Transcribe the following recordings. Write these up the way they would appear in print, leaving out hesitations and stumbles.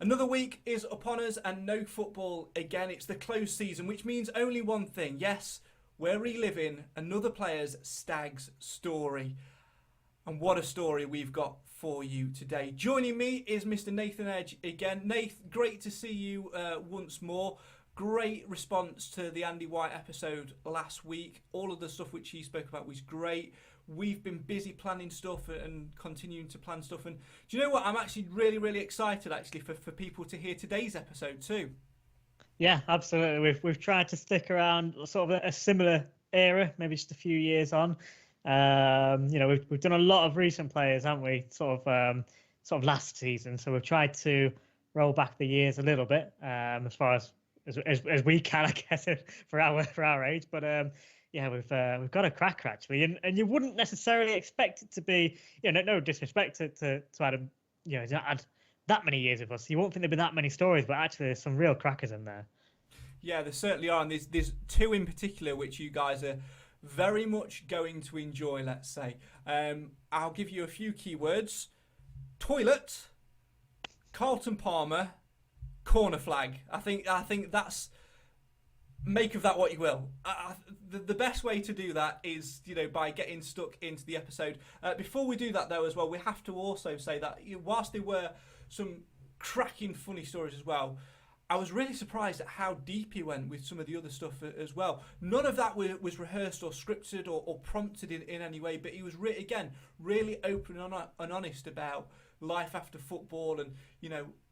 Another week is upon us and no football again. It's the close season, which means only one thing. Yes, we're reliving another player's Stags story. And what a story we've got for you today. Joining me is Mr. Nathan Edge again. Nath, great to see you once more. Great response to the Andy White episode last week. All of the stuff which he spoke about was great. We've been busy planning stuff and continuing to plan stuff. And do you know what? I'm actually really excited for people to hear today's episode too. Yeah, absolutely. We've tried to stick around sort of a similar era, maybe just a few years on. We've done a lot of recent players, haven't we? Sort of last season. So we've tried to roll back the years a little bit, as far as we can, I guess, for our age. But we've got a cracker actually, and you wouldn't necessarily expect it to be, no disrespect to Adam, to add that many years with us. You won't think there'd be that many stories, but actually there's some real crackers in there. Yeah, there certainly are, and there's two in particular which you guys are very much going to enjoy. Let's say, I'll give you a few keywords: toilet, Carlton Palmer, corner flag. I think that's, make of that what you will. The best way to do that is, by getting stuck into the episode. Before we do that, though, as well, we have to also say that whilst there were some cracking funny stories as well, I was really surprised at how deep he went with some of the other stuff as well. None of that was rehearsed or scripted or prompted in any way, but he was, really open and honest about life after football and,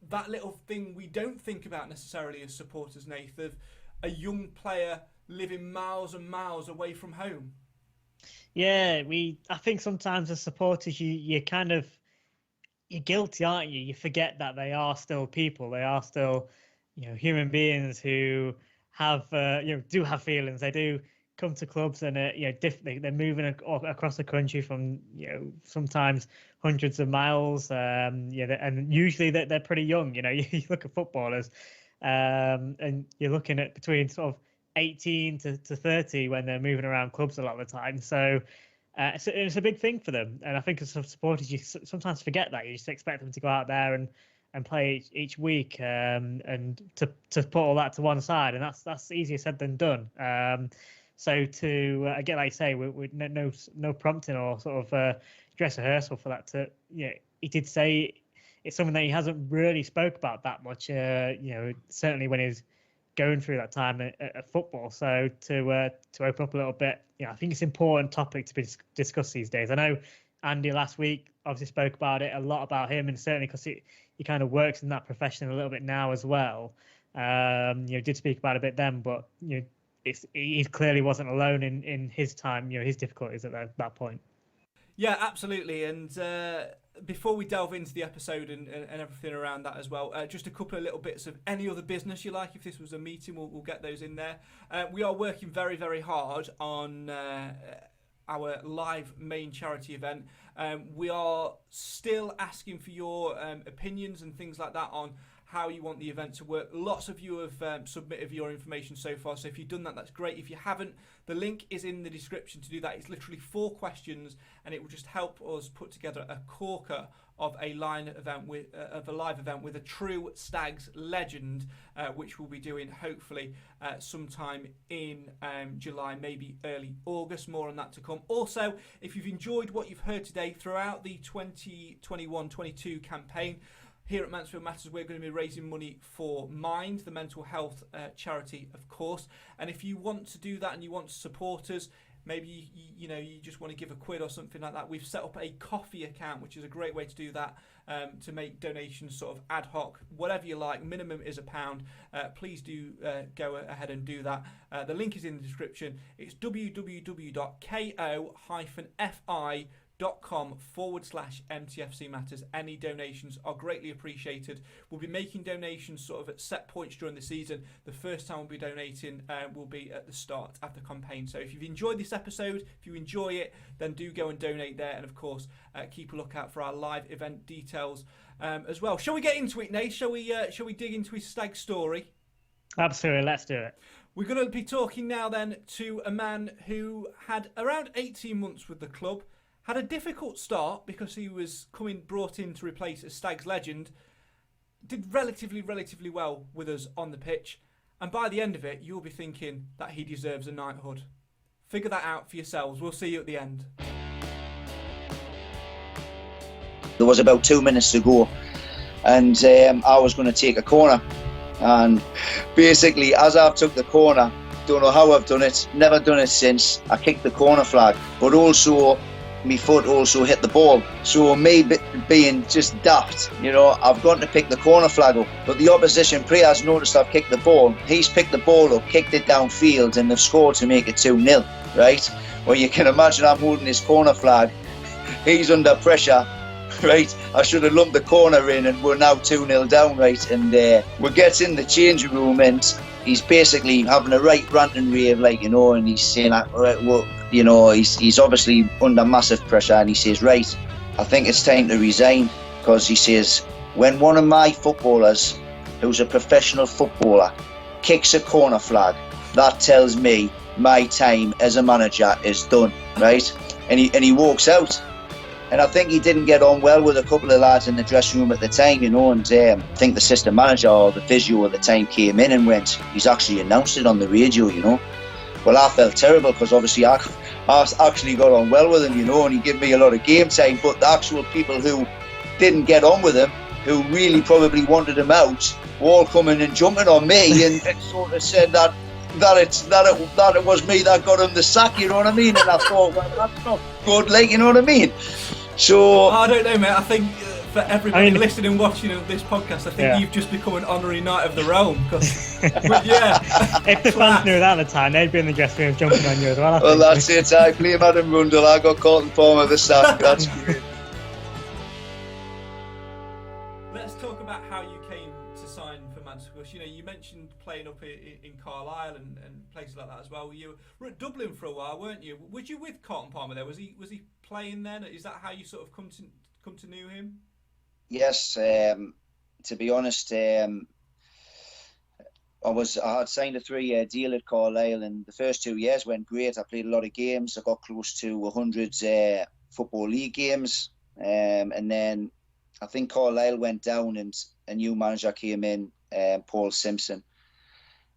that little thing we don't think about necessarily as supporters, Nath, of a young player living miles and miles away from home. Yeah, I think sometimes as supporters, you're guilty, aren't you? You forget that they are still people. They are still, human beings who have, do have feelings. They do come to clubs and, they're moving across the country from, sometimes hundreds of miles. And usually they're pretty young. You look at footballers, and you're looking at between sort of 18 to 30 when they're moving around clubs a lot of the time. So it's a big thing for them. And I think as supporters, you sometimes forget that. You just expect them to go out there and play each week, and to put all that to one side. And that's easier said than done. So to again, like I say, with no prompting or sort of dress rehearsal for that. He did say it's something that he hasn't really spoke about that much. Certainly when he's going through that time at football. So to open up a little bit, I think it's an important topic to be discussed these days. I know Andy last week obviously spoke about it a lot about him, and certainly because he kind of works in that profession a little bit now as well. Did speak about it a bit then, but he clearly wasn't alone in his time. His difficulties at that point. Yeah, absolutely. And before we delve into the episode and everything around that as well, just a couple of little bits of any other business you like. If this was a meeting, we'll get those in there. We are working very hard on our live main charity event. We are still asking for your opinions and things like that on how you want the event to work. Lots of you have submitted your information so far, so if you've done that, that's great. If you haven't, the link is in the description to do that. It's literally 4 questions, and it will just help us put together a corker of a live event with a true Stags legend, which we'll be doing hopefully sometime in July, maybe early August. More on that to come. Also, if you've enjoyed what you've heard today throughout the 2021-22 campaign, here at Mansfield Matters, we're going to be raising money for Mind, the mental health charity, of course. And if you want to do that and you want to support us, maybe you just want to give a quid or something like that, we've set up a coffee account, which is a great way to do that, to make donations sort of ad hoc, whatever you like. Minimum is £1. Please do go ahead and do that. The link is in the description. It's www.𝗂𝗏-fi.com/MTFC Matters. Any donations are greatly appreciated. We'll be making donations sort of at set points during the season. The first time we'll be donating will be at the start of the campaign. So if you've enjoyed this episode, if you enjoy it, then do go and donate there. And of course, keep a lookout for our live event details as well. Shall we get into it, Nate? Shall we dig into his Stag story? Absolutely, let's do it. We're going to be talking now then to a man who had around 18 months with the club. Had a difficult start because he was brought in to replace a Stags legend, did relatively well with us on the pitch. And by the end of it, you'll be thinking that he deserves a knighthood. Figure that out for yourselves. We'll see you at the end. There was about 2 minutes to go, and I was going to take a corner. And basically, as I've took the corner, don't know how I've done it, never done it since, I kicked the corner flag. But also, my foot also hit the ball. So me being just daft, you know, I've gone to pick the corner flag up, but the opposition player's noticed I've kicked the ball. He's picked the ball up, kicked it downfield, and they've scored to make it 2-0, right? Well, you can imagine I'm holding his corner flag. He's under pressure, right? I should have lumped the corner in, and we're now 2-0 down, right? And we get in the changing room, and he's basically having a right rant and rave, like, you know, and he's saying, well, you know, he's obviously under massive pressure, and he says, right, I think it's time to resign, because he says, when one of my footballers, who's a professional footballer, kicks a corner flag, that tells me my time as a manager is done, right? And he walks out. And I think he didn't get on well with a couple of lads in the dressing room at the time, you know, and I think the assistant manager or the physio at the time came in and went, he's actually announced it on the radio, you know. Well, I felt terrible, because obviously I actually got on well with him, you know, and he gave me a lot of game time, but the actual people who didn't get on with him, who really probably wanted him out, were all coming and jumping on me and sort of said that it was me that got him the sack, you know what I mean? And I thought, well, that's not good, like, you know what I mean? So I don't know, mate. I think for everybody listening and watching this podcast, I think you've just become an honorary Knight of the Realm. Yeah. If the fans knew that at the time, they'd be in the dressing room jumping on you as well. Well, that's it. I blame Adam Rundle. I got Carlton Palmer the sack. That's great. Let's talk about how you came to sign for Mansfield. You know, you mentioned playing up in Carlisle and places like that as well. You were at Dublin for a while, weren't you? Was you with Carlton Palmer there? Was he playing then? Is that how you sort of come to know him? Yes, to be honest, I had signed a 3-year deal at Carlisle, and the first 2 years went great. I played a lot of games. I got close to 100 football league games, and then I think Carlisle went down, and a new manager came in, Paul Simpson,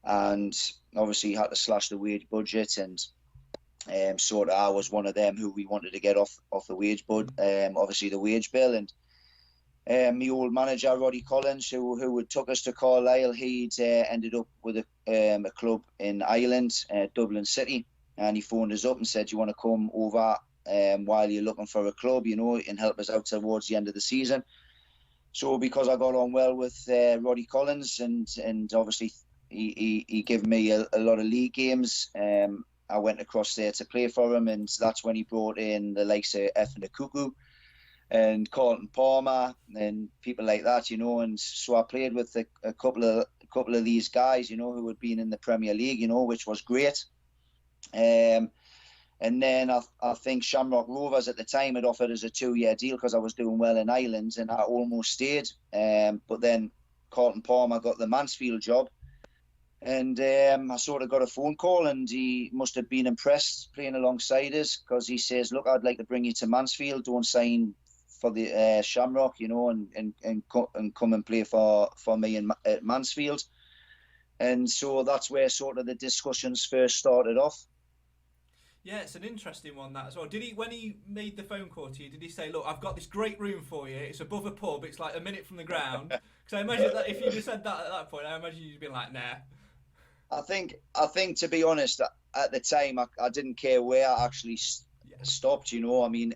and obviously he had to slash the wage budget, and sort of I was one of them who we wanted to get off the wage obviously the wage bill. And my old manager Roddy Collins, who had took us to Carlisle, he'd ended up with a club in Ireland, Dublin City, and he phoned us up and said, "Do you want to come over while you're looking for a club, you know, and help us out towards the end of the season?" So because I got on well with Roddy Collins, and obviously he gave me a lot of league games, I went across there to play for him, and that's when he brought in the likes of 𝗪𝗪𝗪𝗪 and Carlton Palmer and people like that, you know. And so I played with a couple of these guys, you know, who had been in the Premier League, you know, which was great. And then I think Shamrock Rovers at the time had offered us a 2-year deal because I was doing well in Ireland, and I almost stayed. But then Carlton Palmer got the Mansfield job. And I sort of got a phone call, and he must have been impressed playing alongside us, because he says, "Look, I'd like to bring you to Mansfield. Don't sign for the Shamrock, you know, and come and play for me at Mansfield." And so that's where sort of the discussions first started off. Yeah, it's an interesting one, that as well. Did he, when he made the phone call to you, did he say, "Look, I've got this great room for you. It's above a pub. It's like a minute from the ground"? Because I imagine that if you just said that at that point, I imagine you'd been like, "Nah." I think to be honest, at the time, I didn't care where I actually stopped, you know. I mean,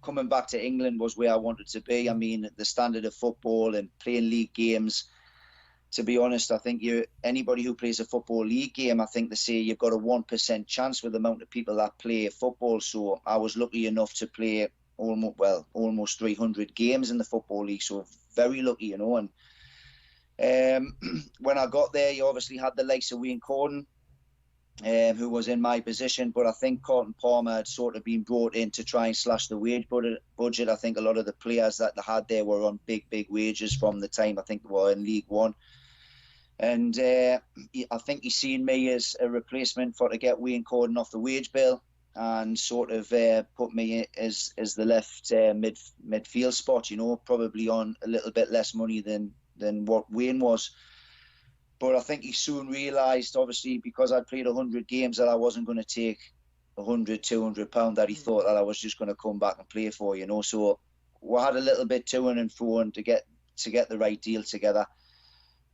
coming back to England was where I wanted to be. I mean, the standard of football and playing league games, to be honest, I think anybody who plays a football league game, I think they say you've got a 1% chance with the amount of people that play football. So I was lucky enough to play almost 300 games in the football league. So very lucky, you know. And when I got there, you obviously had the likes of 𝗃𝗃𝗃𝗃, who was in my position, but I think Carlton Palmer had sort of been brought in to try and slash the wage budget. I think a lot of the players that they had there were on big wages from the time I think they were in League One, and I think he's seen me as a replacement to get 𝗃𝗃𝗃𝗃 off the wage bill, and sort of put me as the left midfield spot, you know, probably on a little bit less money than what Wayne was. But I think he soon realised, obviously, because I'd played 100 games, that I wasn't going to take £100, £200 that he thought that I was just going to come back and play for, you know. So we had a little bit to and fro to get the right deal together.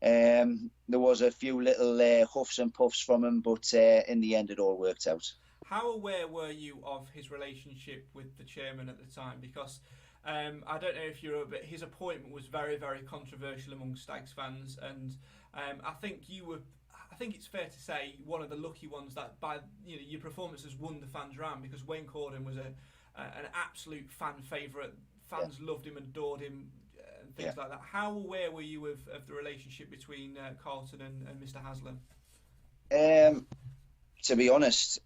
There was a few little huffs and puffs from him, but in the end, it all worked out. How aware were you of his relationship with the chairman at the time? Because I don't know if you're aware, but his appointment was very, very controversial among Stags fans, and I think you were. I think it's fair to say one of the lucky ones that by your performances won the fans round, because Wayne Cordon was an absolute fan favourite. Fans loved him and adored him, and things like that. How aware were you of the relationship between Carlton and Mr. Haslam? To be honest,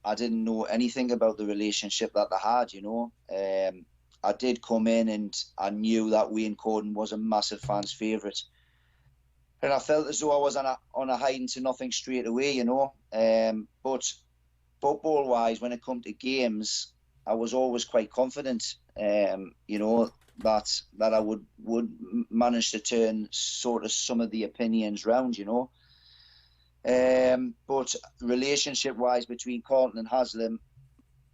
I didn't know anything about the relationship that they had, you know. I did come in and I knew that Wayne Cordon was a massive fan's favourite. And I felt as though I was on a hiding to nothing straight away, you know. But football-wise, when it come to games, I was always quite confident, you know, that I would manage to turn sort of some of the opinions round, you know. But relationship-wise between Carlton and Haslam,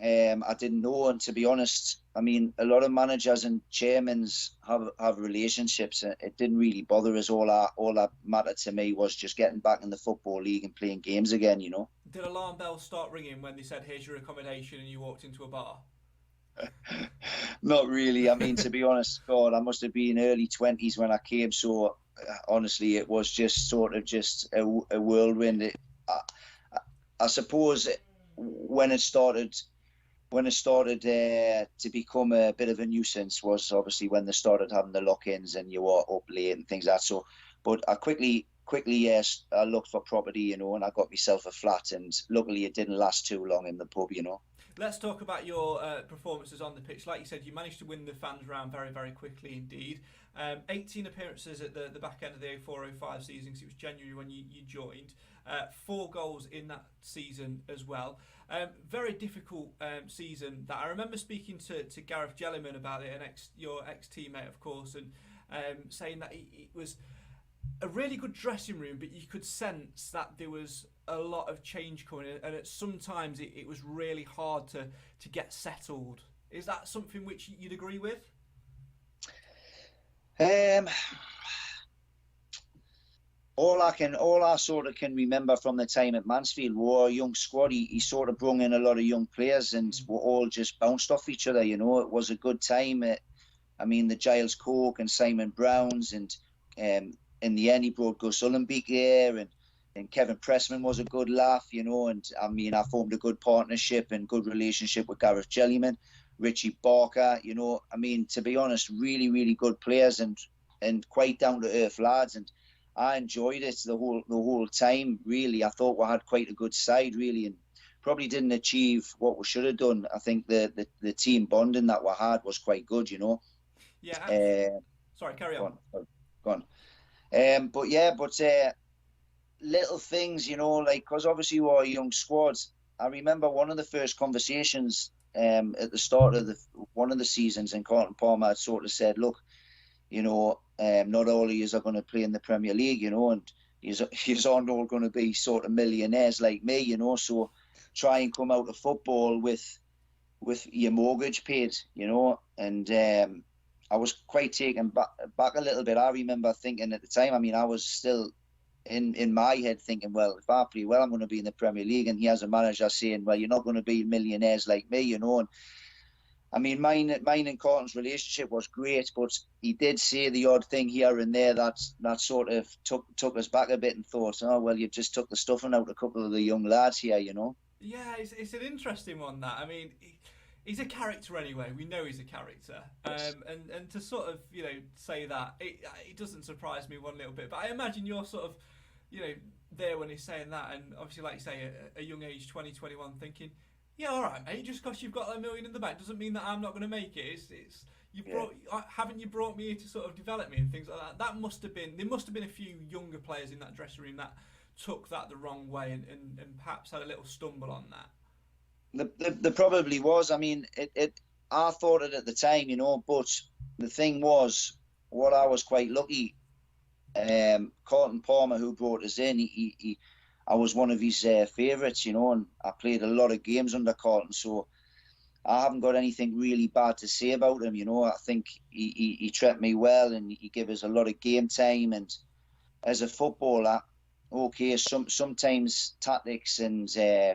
I didn't know. And to be honest, I mean, a lot of managers and chairmen have relationships. It didn't really bother us. All that mattered to me was just getting back in the Football League and playing games again, you know. Did alarm bells start ringing when they said, "Here's your accommodation," and you walked into a bar? Not really. I mean, to be honest, God, I must have been early 20s when I came. So honestly, it was just sort of just a whirlwind. I suppose when it started to become a bit of a nuisance was obviously when they started having the lock-ins and you were up late and things like that. So, but I quickly I looked for property, you know, and I got myself a flat, and luckily it didn't last too long in the pub, you know. Let's talk about your performances on the pitch. Like you said, you managed to win the fans round very, very quickly indeed. 18 appearances at the back end of the 04-05 season, because it was January when you joined. 4 goals in that season as well. Very difficult season. That I remember speaking to Gareth Jellyman about it, your ex-teammate, of course, and saying that it was a really good dressing room, but you could sense that there was a lot of change coming in, and sometimes it was really hard to get settled. Is that something which you'd agree with? All I sort of can remember from the time at Mansfield, we were a young squad. He sort of brought in a lot of young players, and we all just bounced off each other. You know, it was a good time. I mean, the Giles Coke and Simon Browns, and in the end, he brought Gus Ullenbeek here, and Kevin Pressman was a good laugh, you know. And I mean, I formed a good partnership and good relationship with Gareth Jellyman, Richie Barker. You know, I mean, to be honest, really, really good players and quite down to earth lads, and I enjoyed it the whole time. Really, I thought we had quite a good side, really, and probably didn't achieve what we should have done. I think the team bonding that we had was quite good, you know. Yeah. Sorry, carry on. Go on. But little things, you know, like, because obviously we're a young squad. I remember one of the first conversations at the start of one of the seasons, and Carlton Palmer had sort of said, look, you know, not all of you are going to play in the Premier League, you know, and you aren't all going to be sort of millionaires like me, you know, so try and come out of football with your mortgage paid, you know. And I was quite taken back a little bit. I remember thinking at the time, I mean, I was still in my head thinking, well, if I play well, I'm going to be in the Premier League. And he has a manager saying, well, you're not going to be millionaires like me, you know. And I mean, mine and Carlton's relationship was great, but he did say the odd thing here and there that sort of took us back a bit, and thought, oh, well, you just took the stuffing out of a couple of the young lads here, you know. Yeah, it's an interesting one, that. I mean, he's a character anyway. We know he's a character. Yes. And to sort of, you know, say that, it doesn't surprise me one little bit. But I imagine you're sort of, you know, there when he's saying that, and obviously, like you say, a young age, 20, 21, thinking, yeah, all right, mate. Just because you've got $1 million in the bank doesn't mean that I'm not going to make it. Haven't you brought me here to sort of develop me and things like that? There must have been a few younger players in that dressing room that took that the wrong way and perhaps had a little stumble on that. There probably was. I mean, I thought it at the time, you know. But the thing was, what I was quite lucky Carlton Palmer, who brought us in, I was one of his favourites, you know, and I played a lot of games under Carlton, so I haven't got anything really bad to say about him, you know. I think he treated me well, and he gave us a lot of game time. And as a footballer, okay, sometimes tactics and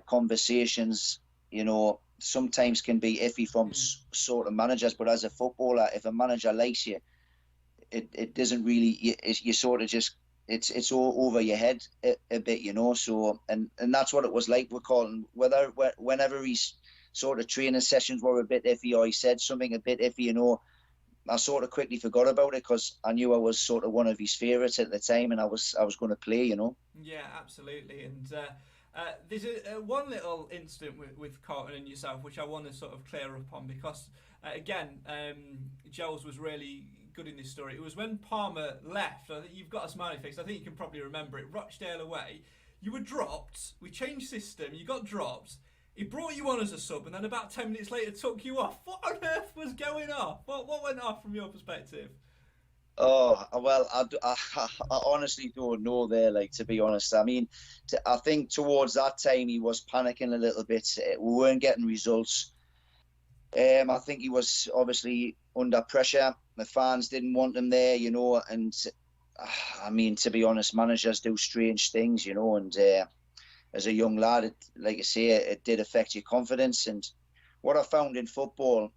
conversations, you know, sometimes can be iffy from sort of managers. But as a footballer, if a manager likes you, it doesn't really, you sort of just, it's all over your head a bit, you know. So and that's what it was like with Carlton. Whenever he's sort of training sessions were a bit iffy, or he said something a bit iffy, you know, I sort of quickly forgot about it, because I knew I was sort of one of his favourites at the time, and I was going to play, you know. Yeah, absolutely. And there's one little incident with Carlton and yourself which I want to sort of clear up on, because again, Giles was really good in this story. It was when Palmer left. I think you've got a smiley face. I think you can probably remember it. Rochdale away. You were dropped. We changed system. You got dropped. He brought you on as a sub, and then about 10 minutes later took you off. What on earth was going off? What went off from your perspective? Oh, well, I honestly don't know there, like, to be honest. I mean, I think towards that time he was panicking a little bit. We weren't getting results. I think he was obviously under pressure. The fans didn't want him there, you know. And, I mean, to be honest, managers do strange things, you know, and as a young lad, like I say, it did affect your confidence. And what I found in football,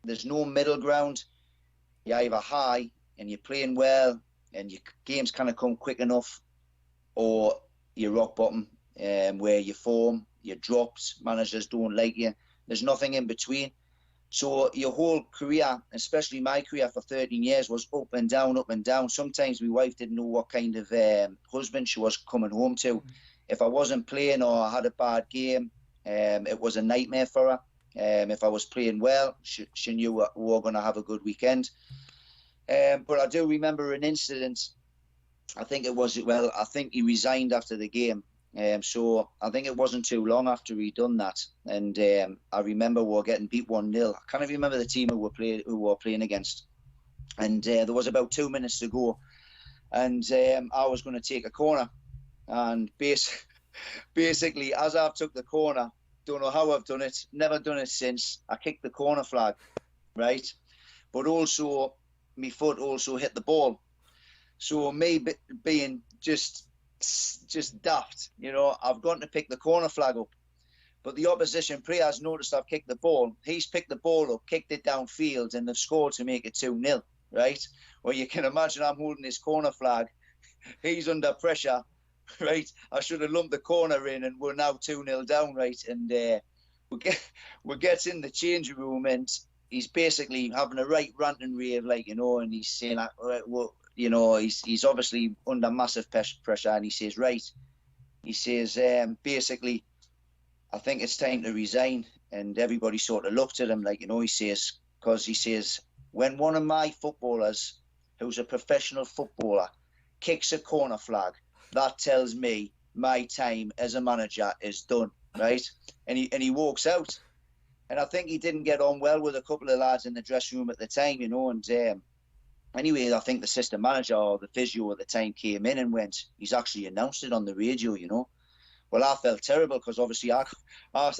there's no middle ground. You're either high and you're playing well and your games kind of come quick enough, or you're rock bottom, where you form, you're dropped, managers don't like you. There's nothing in between. So your whole career, especially my career for 13 years, was up and down, up and down. Sometimes my wife didn't know what kind of husband she was coming home to. If I wasn't playing or I had a bad game, it was a nightmare for her. If I was playing well, she knew we were going to have a good weekend. But I do remember an incident. I think he resigned after the game. So I think it wasn't too long after he'd done that. And I remember we were getting beat 1-0. I can't even remember the team who we were playing against. And there was about 2 minutes to go. And I was going to take a corner. And basically, as I've took the corner, don't know how I've done it, never done it since, I kicked the corner flag, right? But also, my foot also hit the ball. So me being just daft, you know, I've gone to pick the corner flag up. But the opposition players noticed I've kicked the ball. He's picked the ball up, kicked it downfield, and they've scored to make it 2-0, right? Well, you can imagine I'm holding this corner flag. He's under pressure. Right, I should have lumped the corner in, and we're now 2-0 down, right? And we get in the changing room, and he's basically having a right rant and rave, like, you know, and he's saying, well, you know, he's obviously under massive pressure, and he says, basically, I think it's time to resign. And everybody sort of looked at him, like, you know, he says, when one of my footballers, who's a professional footballer, kicks a corner flag, that tells me my time as a manager is done, right? And he walks out. And I think he didn't get on well with a couple of lads in the dressing room at the time, you know. And anyway, I think the assistant manager or the physio at the time came in and went, he's actually announced it on the radio, you know. Well, I felt terrible, because obviously I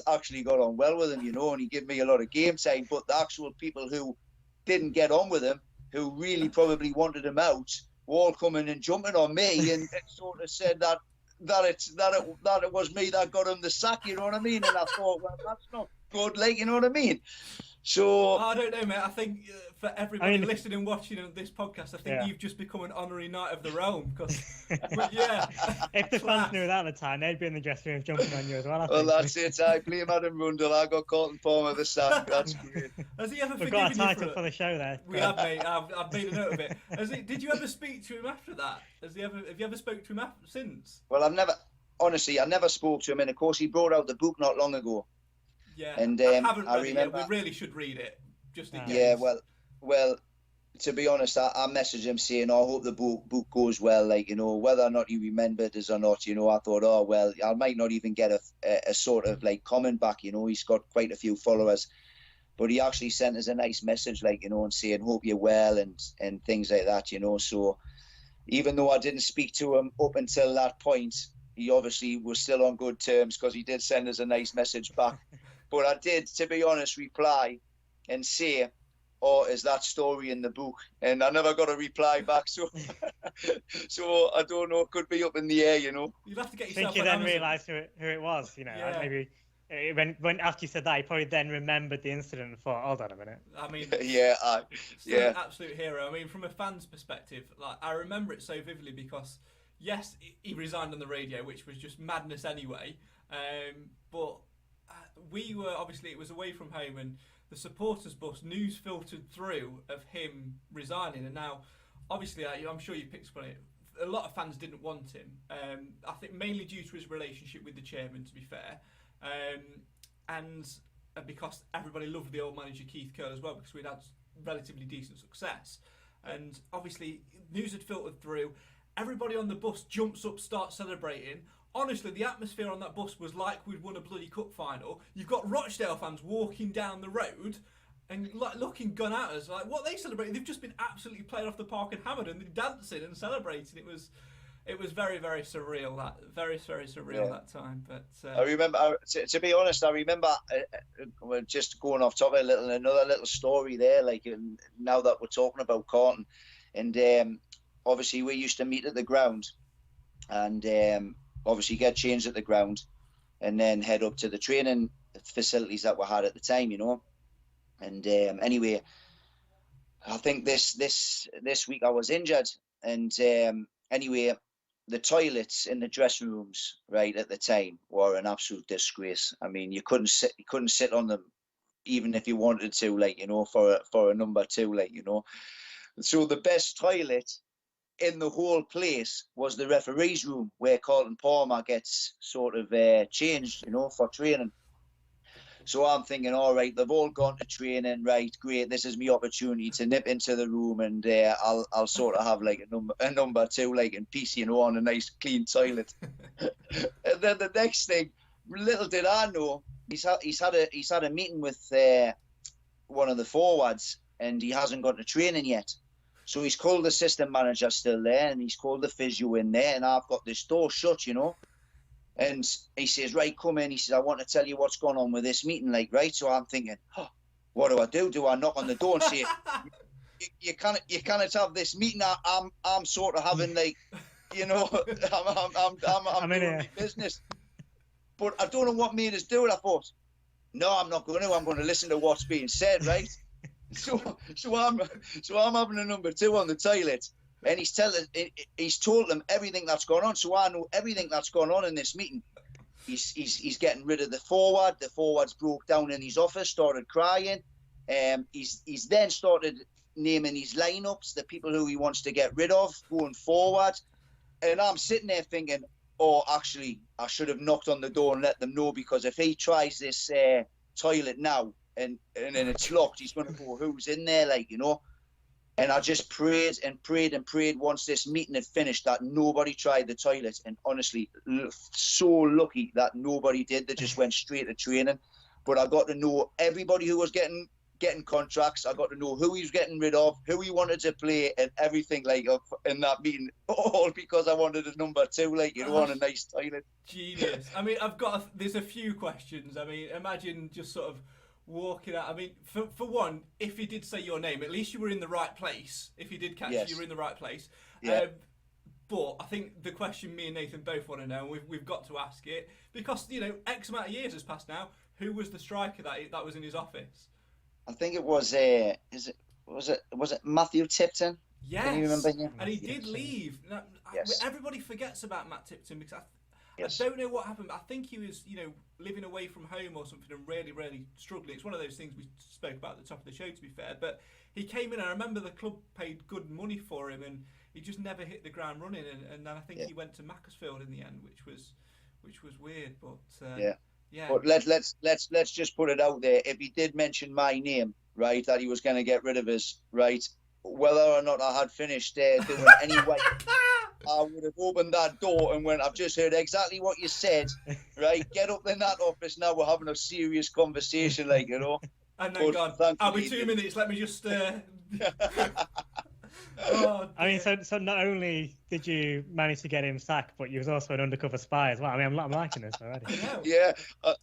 actually got on well with him, you know, and he gave me a lot of game time. But the actual people who didn't get on with him, who really probably wanted him out, all coming and jumping on me, and sort of said that it was me that got him the sack, you know what I mean? And I thought, well, that's not good, like, you know what I mean? So I don't know, mate. I think for everybody listening and watching this podcast, I think you've just become an honorary knight of the realm. Because, yeah, if the fans knew that at the time, they'd be in the dressing room jumping on you as well. Well, that's it. I blame Adam Rundle. I got Carlton Palmer the sack. That's great. Has he ever We've forgiven got a you title for the show there. We have, mate. I've made a note of it. Did you ever speak to him after that? Have you ever spoke to him since? Well, I never spoke to him, and of course he brought out the book not long ago. Yeah, and I remember. We really should read it. Just in case. Yeah, well, to be honest, I messaged him saying, I hope the book goes well, like, you know, whether or not he remembered us or not, you know. I thought, oh, well, I might not even get a sort of, like, comment back, you know. He's got quite a few followers. But he actually sent us a nice message, like, you know, and saying, hope you're well, and things like that, you know. So even though I didn't speak to him up until that point, he obviously was still on good terms because he did send us a nice message back. But I did, to be honest, reply and say, "Oh, is that story in the book?" And I never got a reply back, so so I don't know. It could be up in the air, you know. You'd have to get I yourself. think you then realised who it was, you know. Yeah. Maybe when after you said that, you probably then remembered the incident and thought, "Hold on a minute." I mean, yeah, an absolute hero. I mean, from a fan's perspective, like I remember it so vividly because yes, he resigned on the radio, which was just madness anyway. But we were obviously, it was away from home, and the supporters bus news filtered through of him resigning, and now obviously I'm sure you picked up on it. A lot of fans didn't want him. I think mainly due to his relationship with the chairman, to be fair, and because everybody loved the old manager 𝗂𝗽𝗪 as well, because we'd had relatively decent success. And obviously news had filtered through. Everybody on the bus jumps up, starts celebrating. Honestly, the atmosphere on that bus was like we'd won a bloody cup final. You've got Rochdale fans walking down the road and like looking gun at us, like what are they celebrating? They've just been absolutely played off the park and hammered, and they're dancing and celebrating. It was very, very surreal. Very surreal that time. But I remember, to be honest, I remember we're just going off topic a little. Another little story there. Like now that we're talking about Carlton, and obviously we used to meet at the ground, and obviously get changed at the ground, and then head up to the training facilities that we had at the time, you know. And anyway, I think this week I was injured, and anyway, the toilets in the dressing rooms right at the time were an absolute disgrace. I mean, you couldn't sit on them even if you wanted to, like, you know, for a number two, like, you know. So the best toilet in the whole place was the referee's room, where Carlton Palmer gets sort of changed, you know, for training. So I'm thinking, all right, they've all gone to training, right? Great, this is my opportunity to nip into the room, and I'll sort of have like a number two, like in 𝗵𝗂, you know, on a nice clean toilet. And then the next thing, little did I know, he's had a meeting with one of the forwards, and he hasn't got to training yet. So he's called the assistant manager still there, and he's called the physio in there, and I've got this door shut, you know. And he says, right, come in. He says, I want to tell you what's going on with this meeting, like, right? So I'm thinking, oh, what do? Do I knock on the door and say, you can't have this meeting? I'm sort of having, like, you know, I'm doing my business. But I don't know what made us do it. I thought, no, I'm not going to. I'm going to listen to what's being said, right? So I'm having a number two on the toilet, and he's told them everything that's gone on. So I know everything that's gone on in this meeting. He's getting rid of the forward. The forwards broke down in his office, started crying. He's then started naming his lineups, the people who he wants to get rid of going forward. And I'm sitting there thinking, oh, actually, I should have knocked on the door and let them know, because if he tries this toilet now, and then it's locked, he's going to go, who's in there, like, you know. And I just prayed and prayed and prayed once this meeting had finished that nobody tried the toilet. And honestly, so lucky that nobody did. They just went straight to training. But I got to know everybody who was getting contracts. I got to know who he was getting rid of, who he wanted to play, and everything, like, in that meeting, all because I wanted a number two, like, you know, on a nice toilet. Genius. I mean, there's a few questions. I mean, imagine just sort of walking out. I mean, for one, if he did say your name, at least you were in the right place. If he did catch you, you were in the right place. Yeah. But I think the question me and Nathan both want to know, and we've got to ask it, because, you know, X amount of years has passed now. Who was the striker that was in his office? I think it was was it Matthew Tipton? Yes. Can you remember him? And he did leave. Now, yes. Everybody forgets about Matt Tipton, because yes. I don't know what happened, but I think he was, you know, living away from home or something and really, really struggling. It's one of those things we spoke about at the top of the show, to be fair. But he came in, I remember the club paid good money for him, and he just never hit the ground running. And then I think he went to Macclesfield in the end, which was weird. But yeah. But let's just put it out there. If he did mention my name, right, that he was going to get rid of us, right, whether or not I had finished doing any way, I would have opened that door and went, I've just heard exactly what you said, right? Get up in that office now. We're having a serious conversation, like, you know. And then gone, I'll be 2 minutes. Let me just. Oh, I mean, so not only did you manage to get him sacked, but you was also an undercover spy as well. I mean, I'm liking this already. Yeah,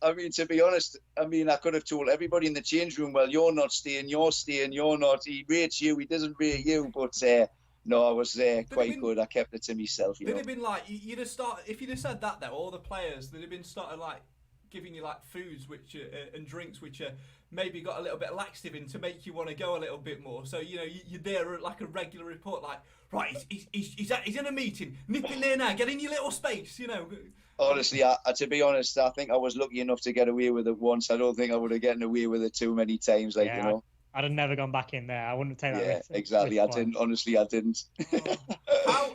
I mean, to be honest, I mean, I could have told everybody in the change room, well, you're not staying, you're staying, you're not. He rates you, he doesn't rate you. But no, I was quite good. I kept it to myself. They'd have been like, you'd have started, if you'd have said that though, all the players, they'd have been started like giving you like foods which and drinks which are maybe got a little bit of laxative in to make you want to go a little bit more. So you know you're there at like a regular report, like right, he's in a meeting, nip in there now, get in your little space, you know. Honestly, to be honest, I think I was lucky enough to get away with it once. I don't think I would have gotten away with it too many times, like you know. I'd have never gone back in there. I wouldn't take that risk. Yeah, exactly. I didn't. Honestly, I didn't.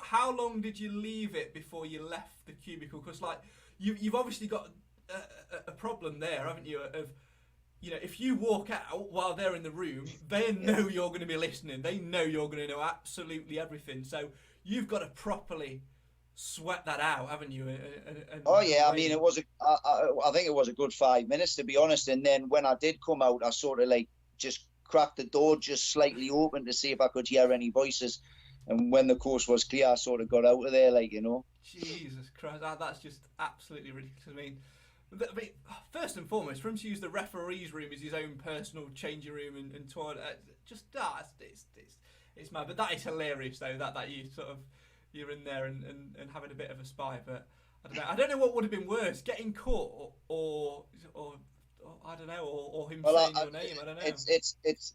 How long did you leave it before you left the cubicle? Because like you've obviously got a problem there, haven't you? Of, you know, if you walk out while they're in the room, they know you're going to be listening. They know you're going to know absolutely everything. So you've got to properly sweat that out, haven't you? Oh yeah, I mean, it was I think it was a good 5 minutes, to be honest. And then when I did come out, I sort of like just cracked the door just slightly open to see if I could hear any voices. And when the coast was clear, I sort of got out of there, like, you know. Jesus Christ, that's just absolutely ridiculous. I mean, first and foremost, for him to use the referee's room as his own personal changing room and toilet, just it's mad. But that is hilarious, though, that you sort of you're in there and having a bit of a spy. But I don't know what would have been worse, getting caught or I don't know, or him saying your name. I don't know.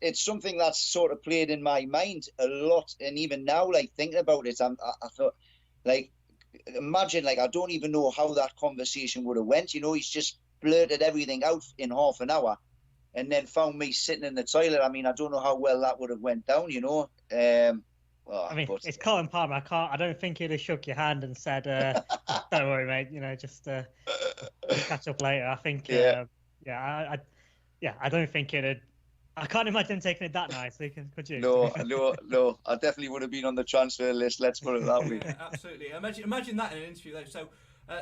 It's something that's sort of played in my mind a lot, and even now, like thinking about it, I thought, like, imagine, like, I don't even know how that conversation would have went. You know, he's just blurted everything out in half an hour, and then found me sitting in the toilet. I mean, I don't know how well that would have went down. You know. I mean, it's Carlton Palmer. I don't think he'd have shook your hand and said, "Don't worry, mate. You know, just catch up later." I think. I don't think it'd. I can't imagine taking it that nicely. Could you? No. I definitely would have been on the transfer list. Let's put it that way. Yeah, absolutely. Imagine that in an interview, though.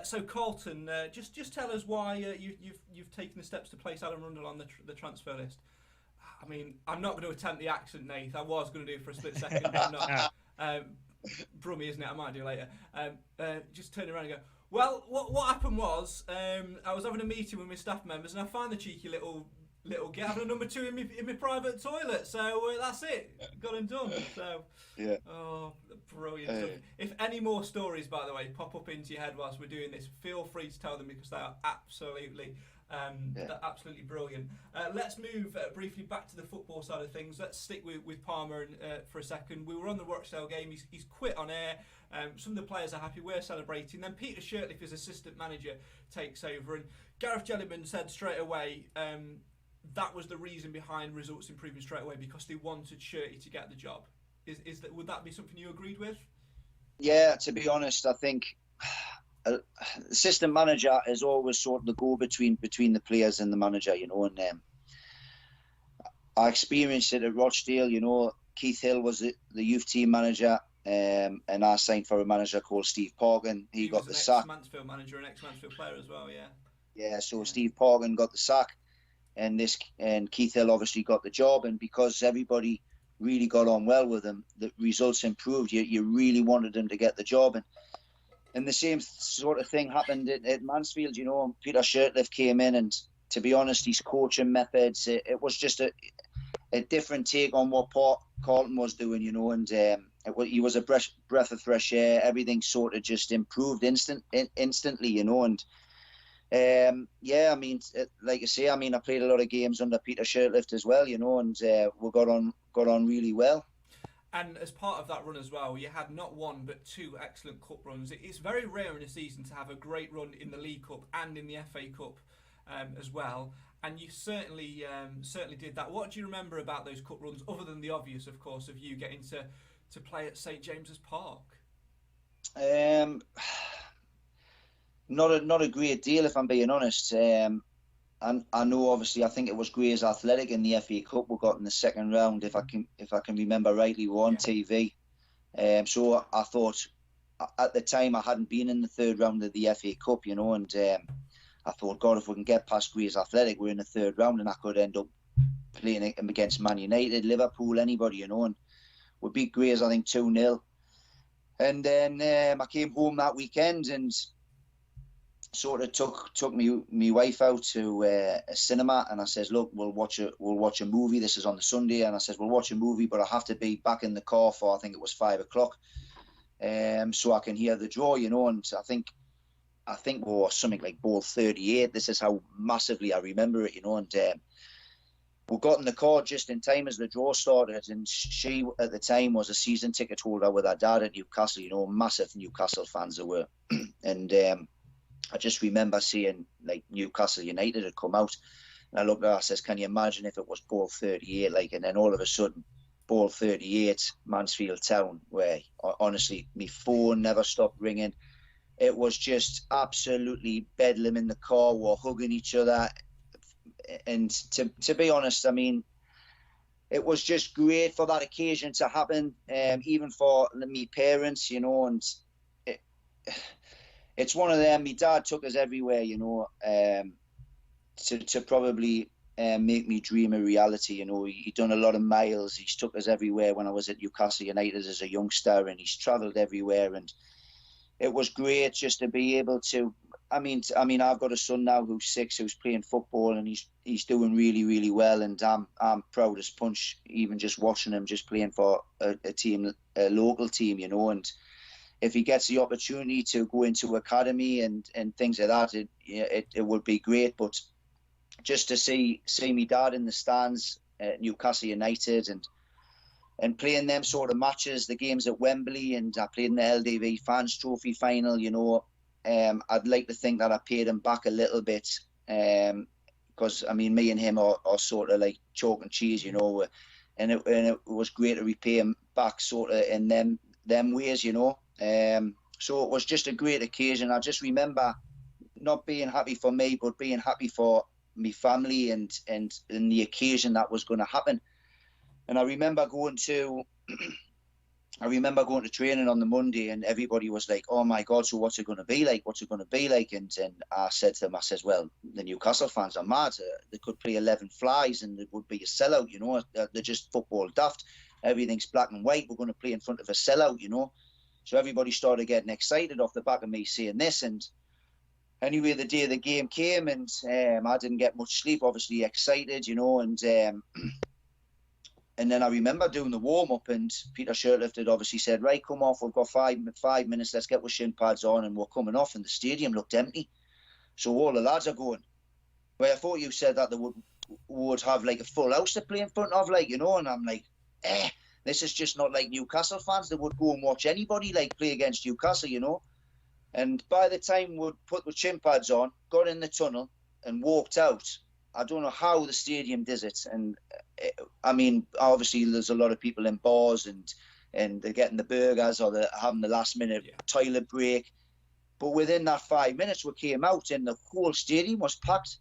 So Carlton, just tell us why you've taken the steps to place Adam Rundle on the transfer list. I mean, I'm not going to attempt the accent, Nath. I was going to do it for a split second, but I'm not. Brummy, isn't it? I might do later. Just turn around and go, well, what happened was, I was having a meeting with my staff members, and I found the cheeky little get having a number 2 in my private toilet. So that's it. Got him done. So yeah. Oh, brilliant. If any more stories, by the way, pop up into your head whilst we're doing this, feel free to tell them, because they are absolutely absolutely brilliant. Let's move briefly back to the football side of things. Let's stick with Palmer for a second. We were on the Rochdale game. He's quit on air. Some of the players are happy. We're celebrating. Then Peter Shirtliff, his assistant manager, takes over. And Gareth Jellyman said straight away that was the reason behind results improving straight away, because they wanted Shirty to get the job. Would that be something you agreed with? Yeah, to be honest, I think assistant manager is always sort of the go-between between the players and the manager, you know. And I experienced it at Rochdale. You know, 𝗂𝗄𝗽 was the youth team manager, and I signed for a manager called Steve Parkin. He got the sack. Mansfield manager and ex-Mansfield player as well, yeah. Yeah, so Steve Parkin got the sack, and 𝗂𝗽 obviously got the job. And because everybody really got on well with him, the results improved. You really wanted him to get the job. And the same sort of thing happened at Mansfield. You know, Peter Shirtliff came in, and to be honest, his coaching methods, it was just a different take on what Carlton was doing, you know. And he was a breath of fresh air. Everything sort of just improved instantly, you know. And I mean, like I say, I mean, I played a lot of games under Peter Shirtliff as well, you know, and we got on really well. And as part of that run as well, you had not one but 2 excellent cup runs. It's very rare in a season to have a great run in the League Cup and in the FA Cup as well. And you certainly did that. What do you remember about those cup runs, other than the obvious, of course, of you getting to play at St James's Park? Not a great deal, if I'm being honest. And I know, obviously, I think it was Grays Athletic in the FA Cup we got in the second round, if I can remember rightly. We were on TV. So I thought, at the time, I hadn't been in the third round of the FA Cup, you know, and I thought, God, if we can get past Grays Athletic, we're in the third round, and I could end up playing against Man United, Liverpool, anybody, you know. And we beat Grays, I think 2-0. And then I came home that weekend and sort of took me wife out to a cinema, and I says, look, we'll watch a movie. This is on the Sunday, and I says, we'll watch a movie, but I have to be back in the car for, I think it was 5 o'clock, so I can hear the draw, you know. And I think we were something like 𝗵𝗆𝗺𝗵𝗃𝗵𝗃. This is how massively I remember it, you know. And we got in the car just in time as the draw started, and she at the time was a season ticket holder with her dad at Newcastle, you know, massive Newcastle fans they were. And I just remember seeing like Newcastle United had come out, and I looked at her, I says, can you imagine if it was 𝗵𝗆𝗺𝗺𝗃𝗵, like, and then all of a sudden 𝗵𝗆𝗺𝗺𝗃𝗵𝗵, Mansfield Town, where honestly my phone never stopped ringing. It was just absolutely bedlam in the car. We were hugging each other. And to be honest, I mean, it was just great for that occasion to happen, even for me parents, you know. And it's one of them. My dad took us everywhere, you know, to probably make me dream a reality. You know, he'd done a lot of miles. He's took us everywhere when I was at Newcastle United as a youngster, and he's travelled everywhere. And it was great just to be able to. I mean, I've got a son now who's 6, who's playing football, and he's doing really, really well. And I'm proud as punch, even just watching him just playing for a team, a local team, you know. And if he gets the opportunity to go into academy and things like that, it would be great. But just to see me dad in the stands at Newcastle United and playing them sort of matches, the games at Wembley, and I played in the 𝗪𝗵𝗃 Fans Trophy final, you know. I'd like to think that I paid him back a little bit, because I mean, me and him are sort of like chalk and cheese, you know, and it was great to repay him back sort of in them ways, you know. So it was just a great occasion. I just remember not being happy for me, but being happy for me family and the occasion that was going to happen. And I remember going to training on the Monday, and everybody was like, oh my God, so what's it going to be like? What's it going to be like? And I said to them, I says, well, the Newcastle fans are mad. They could play 11 flies and it would be a sellout, you know. They're just football daft. Everything's black and white. We're going to play in front of a sellout, you know. So everybody started getting excited off the back of me saying this. And anyway, the day the game came, and I didn't get much sleep, obviously excited, you know. And then I remember doing the warm-up, and Peter Shirtliff had obviously said, right, come off, we've got 5 minutes, let's get with shin pads on, and we're coming off, and the stadium looked empty. So all the lads are going, well, I thought you said that they would have like a full house to play in front of, like, you know. And I'm like, this is just not like Newcastle fans. They would go and watch anybody like play against Newcastle, you know. And by the time we'd put the shin pads on, got in the tunnel and walked out, I don't know how the stadium does it. And I mean, obviously there's a lot of people in bars and they're getting the burgers, or they're having the last minute toilet break. But within that 5 minutes, we came out and the whole stadium was packed.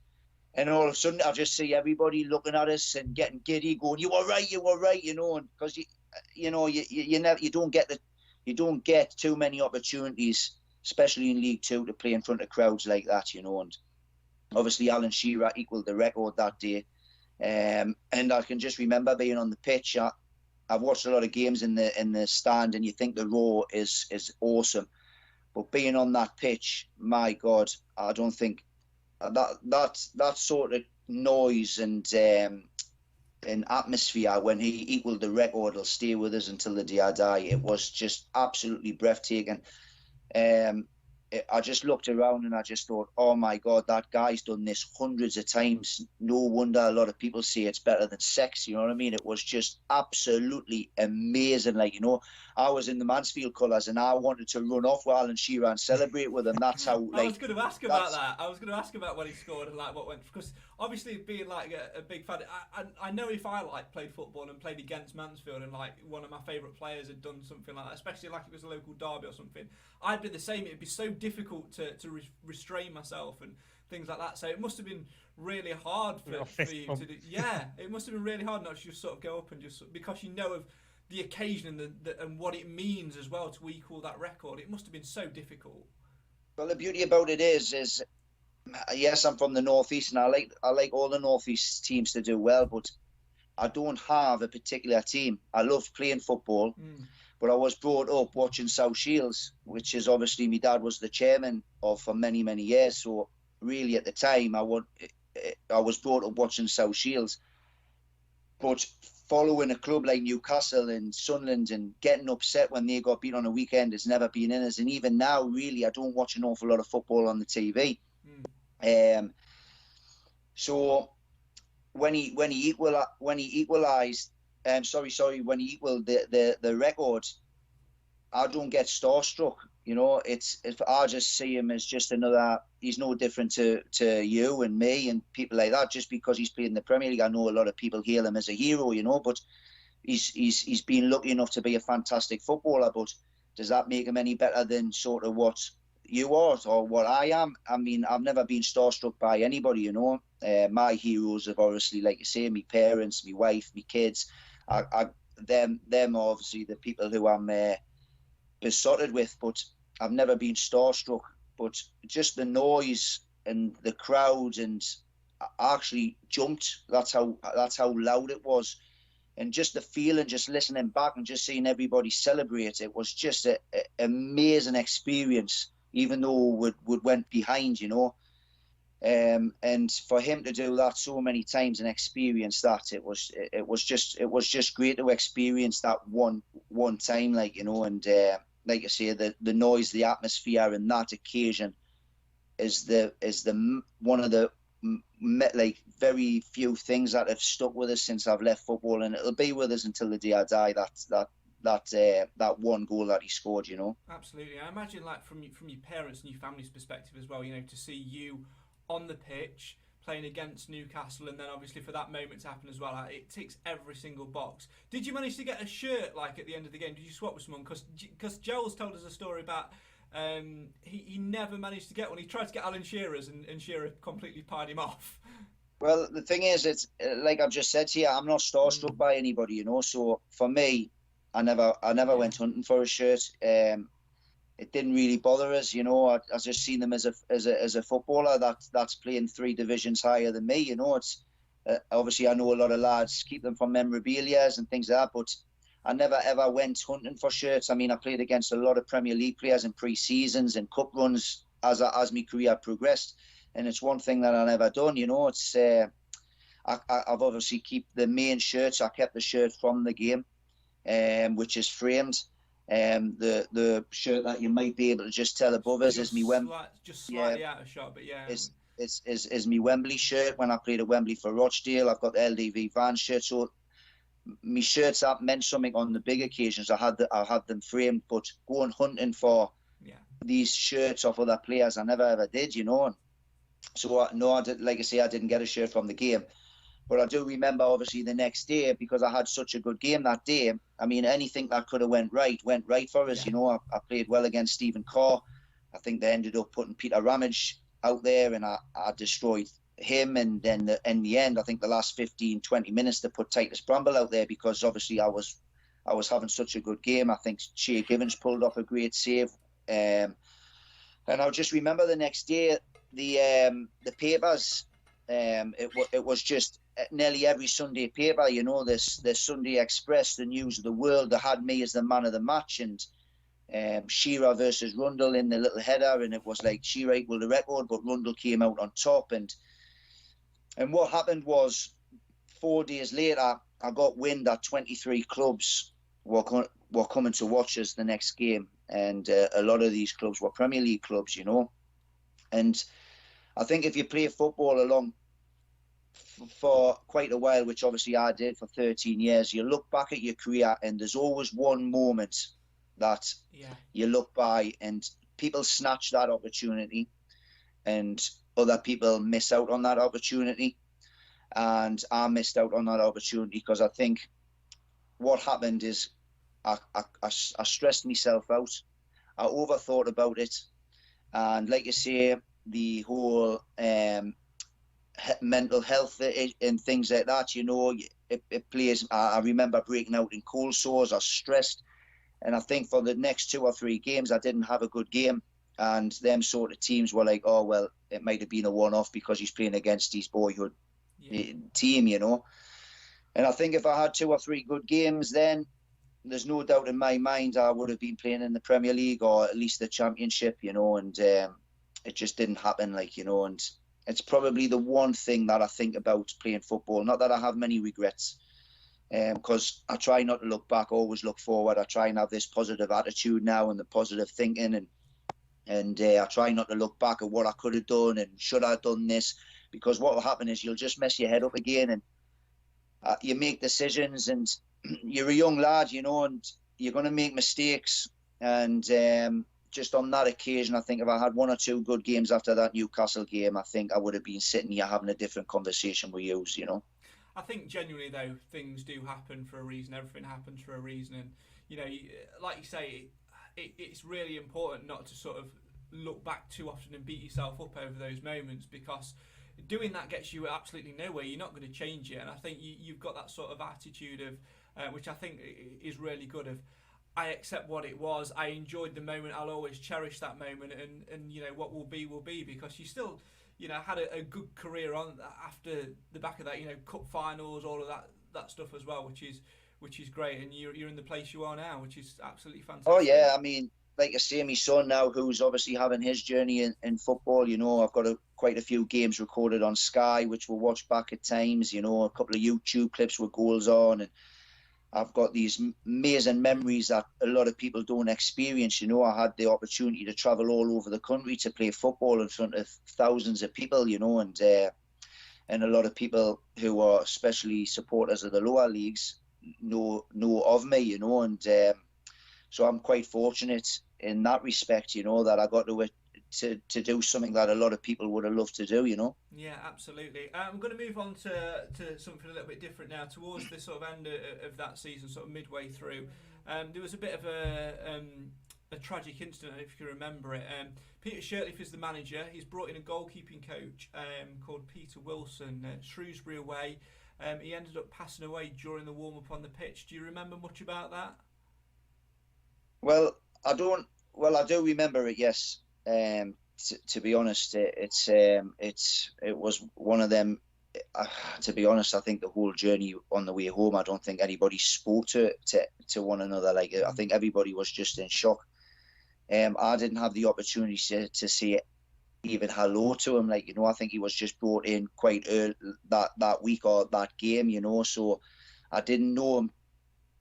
And all of a sudden, I just see everybody looking at us and getting giddy, going, "You were right, you know." And because you don't get too many opportunities, especially in League Two, to play in front of crowds like that, you know. And obviously, Alan Shearer equalled the record that day. And I can just remember being on the pitch. I've watched a lot of games in the stand, and you think the raw is awesome, but being on that pitch, my God, I don't think that sort of noise and atmosphere when he equalled the record will stay with us until the day I die. It was just absolutely breathtaking. I just looked around and I just thought, oh my God, that guy's done this hundreds of times. No wonder a lot of people say it's better than sex. You know what I mean? It was just absolutely amazing. Like, you know, I was in the Mansfield colours and I wanted to run off with Alan Shearer and celebrate with him. That's how. Like, I was going to ask about that. I was going to ask about when he scored and like what went, because obviously being like a big fan, I know if I like played football and played against Mansfield and like one of my favourite players had done something like that, especially like it was a local derby or something, I'd be the same. It'd be so difficult to restrain myself and things like that. So it must have been really hard for you to do. Yeah, it must have been really hard not to just sort of go up and just, because you know of the occasion and what it means as well to equal that record. It must have been so difficult. Well, the beauty about it is yes, I'm from the northeast, and I like all the northeast teams to do well, but I don't have a particular team. I love playing football, but I was brought up watching South Shields, which is obviously my dad was the chairman of for many, many years. So really at the time, I was brought up watching South Shields. But following a club like Newcastle and Sunderland and getting upset when they got beat on a weekend has never been in us. And even now, really, I don't watch an awful lot of football on the TV. So when he equaled the record, I don't get starstruck. You know, I just see him as just another. He's no different to you and me and people like that. Just because he's played in the Premier League, I know a lot of people hail him as a hero. You know, but he's been lucky enough to be a fantastic footballer. But does that make him any better than sort of what you are or what I am? I mean, I've never been starstruck by anybody. You know, my heroes have obviously, like you say, my parents, my wife, my kids. Them are obviously the people who I'm besotted with, but I've never been starstruck. But just the noise and the crowd, and I actually jumped. That's how loud it was, and just the feeling, just listening back and just seeing everybody celebrate. It was just an amazing experience, even though we went behind, you know. And for him to do that so many times and experience that, it was just great to experience that one time, like, you know. And like I say, the noise, the atmosphere, and that occasion is one of the like very few things that have stuck with us since I've left football, and it'll be with us until the day I die. That one goal that he scored, you know. Absolutely, I imagine, like, from your parents and your family's perspective as well, you know, to see you on the pitch playing against Newcastle, and then obviously for that moment to happen as well, it ticks every single box. Did you manage to get a shirt, like, at the end of the game? Did you swap with someone? Because Joel's told us a story about he never managed to get one. He tried to get Alan Shearer's, and Shearer completely pied him off. Well, the thing is, it's like I've just said to you, I'm not starstruck by anybody, you know. So for me, I never went hunting for a shirt. It didn't really bother us, you know. I just seen them as a footballer that's playing 3 divisions higher than me, you know. It's obviously, I know a lot of lads keep them from 𝗪𝗶𝗶𝗄𝗧 and things like that, but I never ever went hunting for shirts. I mean, I played against a lot of Premier League players in pre-seasons and cup runs as my career progressed, and it's one thing that I never done, you know. It's I've obviously keep the main shirts. I kept the shirt from the game, which is framed. The shirt that you might be able to just tell above us is just slightly out of shot, but yeah, is my Wembley shirt when I played at 𝗪𝗆. I've got the 𝗪𝗵𝗵𝗏 shirt, so my shirts that meant something on the big occasions. I had them framed, but going hunting for these shirts off other players, I never ever did, you know. So no, I did, like I say, I didn't get a shirt from the game. But I do remember, obviously, the next day, because I had such a good game that day. I mean, anything that could have went right for us. You know, I played well against 𝗵𝗆. I think they ended up putting Peter Shirtliff out there, and I destroyed him. And then in the end, I think the last 15, 20 minutes, they put 𝗪𝗏𝗏 Bramble out there because obviously I was having such a good game. I think 𝗂𝗶𝗏𝗏 pulled off a great save. And I just remember the next day, the papers. It was just nearly every Sunday paper, you know, the Sunday Express, the News of the World. They had me as the man of the match, and Shearer versus Rundle in the little header, and it was like Shearer equaled the record, but Rundle came out on top. And what happened was, 4 days later, I got wind that 23 clubs were coming to watch us the next game, and a lot of these clubs were Premier League clubs, you know. And I think if you play football along for quite a while, which obviously I did for 13 years, you look back at your career and there's always one moment that you look by and people snatch that opportunity and other people miss out on that opportunity. And I missed out on that opportunity because I think what happened is I stressed myself out. I overthought about it. And like you say, the whole mental health and things like that, you know, it plays. I remember breaking out in cold sores. I was stressed, and I think for the next 2 or 3 games I didn't have a good game, and them sort of teams were like, oh well, it might have been a one-off because he's playing against his boyhood team, you know. And I think if I had 2 or 3 good games, then there's no doubt in my mind I would have been playing in the Premier League or at least the Championship, you know, and it just didn't happen, like, you know, and it's probably the one thing that I think about playing football. Not that I have many regrets, because I try not to look back, always look forward. I try and have this positive attitude now and the positive thinking, and I try not to look back at what I could have done and should I have done this, because what will happen is you'll just mess your head up again, and you make decisions, and you're a young lad, you know, and you're going to make mistakes. And just on that occasion, I think if I had 1 or 2 good games after that Newcastle game, I think I would have been sitting here having a different conversation with you, you know. I think genuinely, though, things do happen for a reason. Everything happens for a reason. And, you know, like you say, it's really important not to sort of look back too often and beat yourself up over those moments, because doing that gets you absolutely nowhere. You're not going to change it. And I think you've got that sort of attitude of, which I think is really good, of, I accept what it was. I enjoyed the moment. I'll always cherish that moment. And you know, what will be, because you still, you know, had a good career on after the back of that, you know, cup finals, all of that stuff as well, which is great. And you're in the place you are now, which is absolutely fantastic. Oh, yeah. I mean, like I say, my son now, who's obviously having his journey in football, you know, I've got quite a few games recorded on Sky, which we'll watch back at times, you know, a couple of YouTube clips with goals on, and I've got these amazing memories that a lot of people don't experience. You know, I had the opportunity to travel all over the country to play football in front of thousands of people, you know, and a lot of people who are especially supporters of the lower leagues know of me, you know, and so I'm quite fortunate in that respect, you know, that I got to do something that a lot of people would have loved to do, you know. Yeah, absolutely. I'm going to move on to something a little bit different now, towards the sort of end of that season, sort of midway through. There was a bit of a tragic incident, if you can remember it. Peter Shirtliff is the manager. He's brought in a goalkeeping coach called Peter Wilson at Shrewsbury away. He ended up passing away during the warm-up on the pitch. Do you remember much about that? Well, I do remember it, yes. To be honest, it was one of them. To be honest, I think the whole journey on the way home, I don't think anybody spoke to one another. Like, I think everybody was just in shock. I didn't have the opportunity to say even hello to him. Like, you know, I think he was just brought in quite early that week or that game, you know. So I didn't know him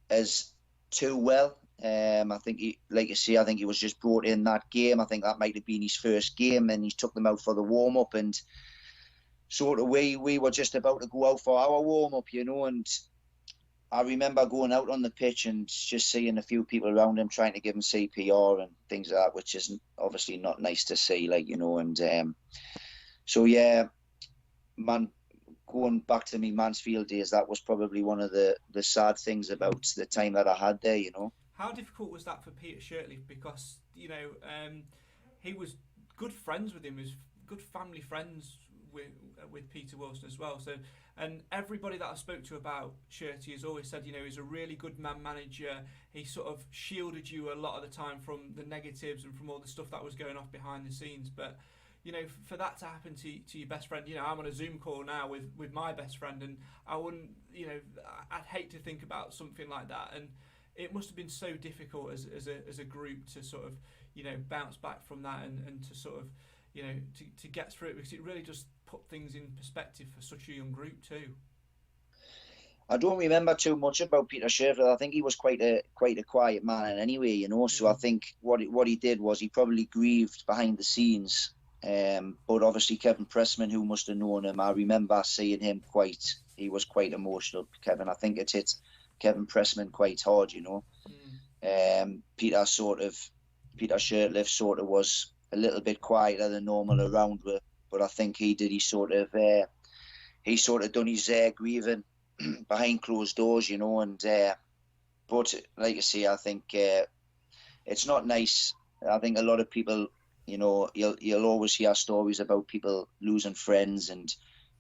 as too well. I think like you say, I think he was just brought in that game. I think that might have been his first game, and he took them out for the warm up, and sort of we were just about to go out for our warm up, you know. And I remember going out on the pitch and just seeing a few people around him trying to give him CPR and things like that, which is obviously not nice to see, like, you know. And so yeah, man, going back to me Mansfield days, that was probably one of the sad things about the time that I had there, you know. How difficult was that for Peter Shirtliff? Because, you know, he was good friends with him, was good family friends with Peter Wilson as well. So, and everybody that I spoke to about Shirty has always said, you know, he's a really good man manager. He sort of shielded you a lot of the time from the negatives and from all the stuff that was going off behind the scenes. But, you know, for that to happen to your best friend, you know, I'm on a Zoom call now with my best friend, and I wouldn't, you know, I'd hate to think about something like that. And it must have been so difficult as a group to sort of, you know, bounce back from that and to sort of, you know, to get through it, because it really just put things in perspective for such a young group too. I don't remember too much about Peter Shirtliff. I think he was quite a quiet man anyway, you know. So I think what he did was he probably grieved behind the scenes. But obviously Kevin Pressman, who must have known him, I remember seeing him he was quite emotional, Kevin. I think it hit Kevin Pressman quite hard, you know. Peter Shirtliff sort of was a little bit quieter than normal around with, but I think he sort of done his grieving behind closed doors, you know. And but like I say, I think it's not nice. I think a lot of people, you know, you'll always hear stories about people losing friends and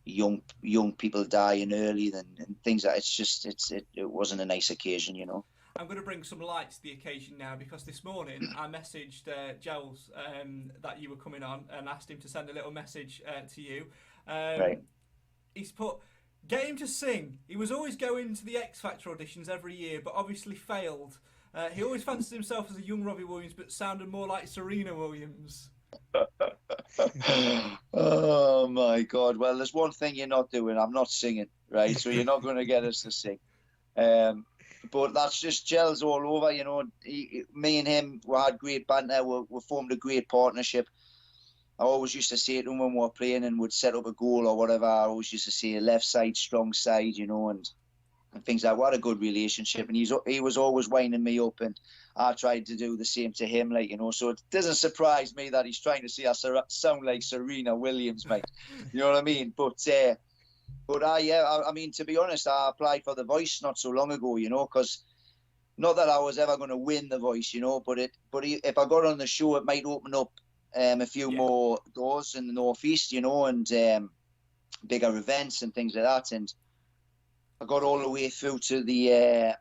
young people dying early and things like that. It wasn't a nice occasion, you know. I'm going to bring some light to the occasion now, because this morning I messaged Giles that you were coming on and asked him to send a little message to you. Right. He's put, Get him to sing. He was always going to the X Factor auditions every year, but obviously failed. He always fancied himself as a young Robbie Williams, but sounded more like Serena Williams. Oh my God! Well, there's one thing you're not doing. I'm not singing, right? So you're not going to get us to sing. But that's just gels all over, you know. Me and him, we had great banter. We formed a great partnership. I always used to say to him when we were playing and would set up a goal or whatever, I always used to say left side, strong side, you know, and things like that. What a good relationship. And he was always winding me up, and I tried to do the same to him, like, you know. So it doesn't surprise me that he's trying to see us sound like Serena Williams, mate. You know what I mean? But I mean, to be honest, I applied for The Voice not so long ago, you know, because not that I was ever going to win The Voice, you know, but if I got on the show, it might open up a few more doors in the Northeast, you know, and bigger events and things like that. And I got all the way through to the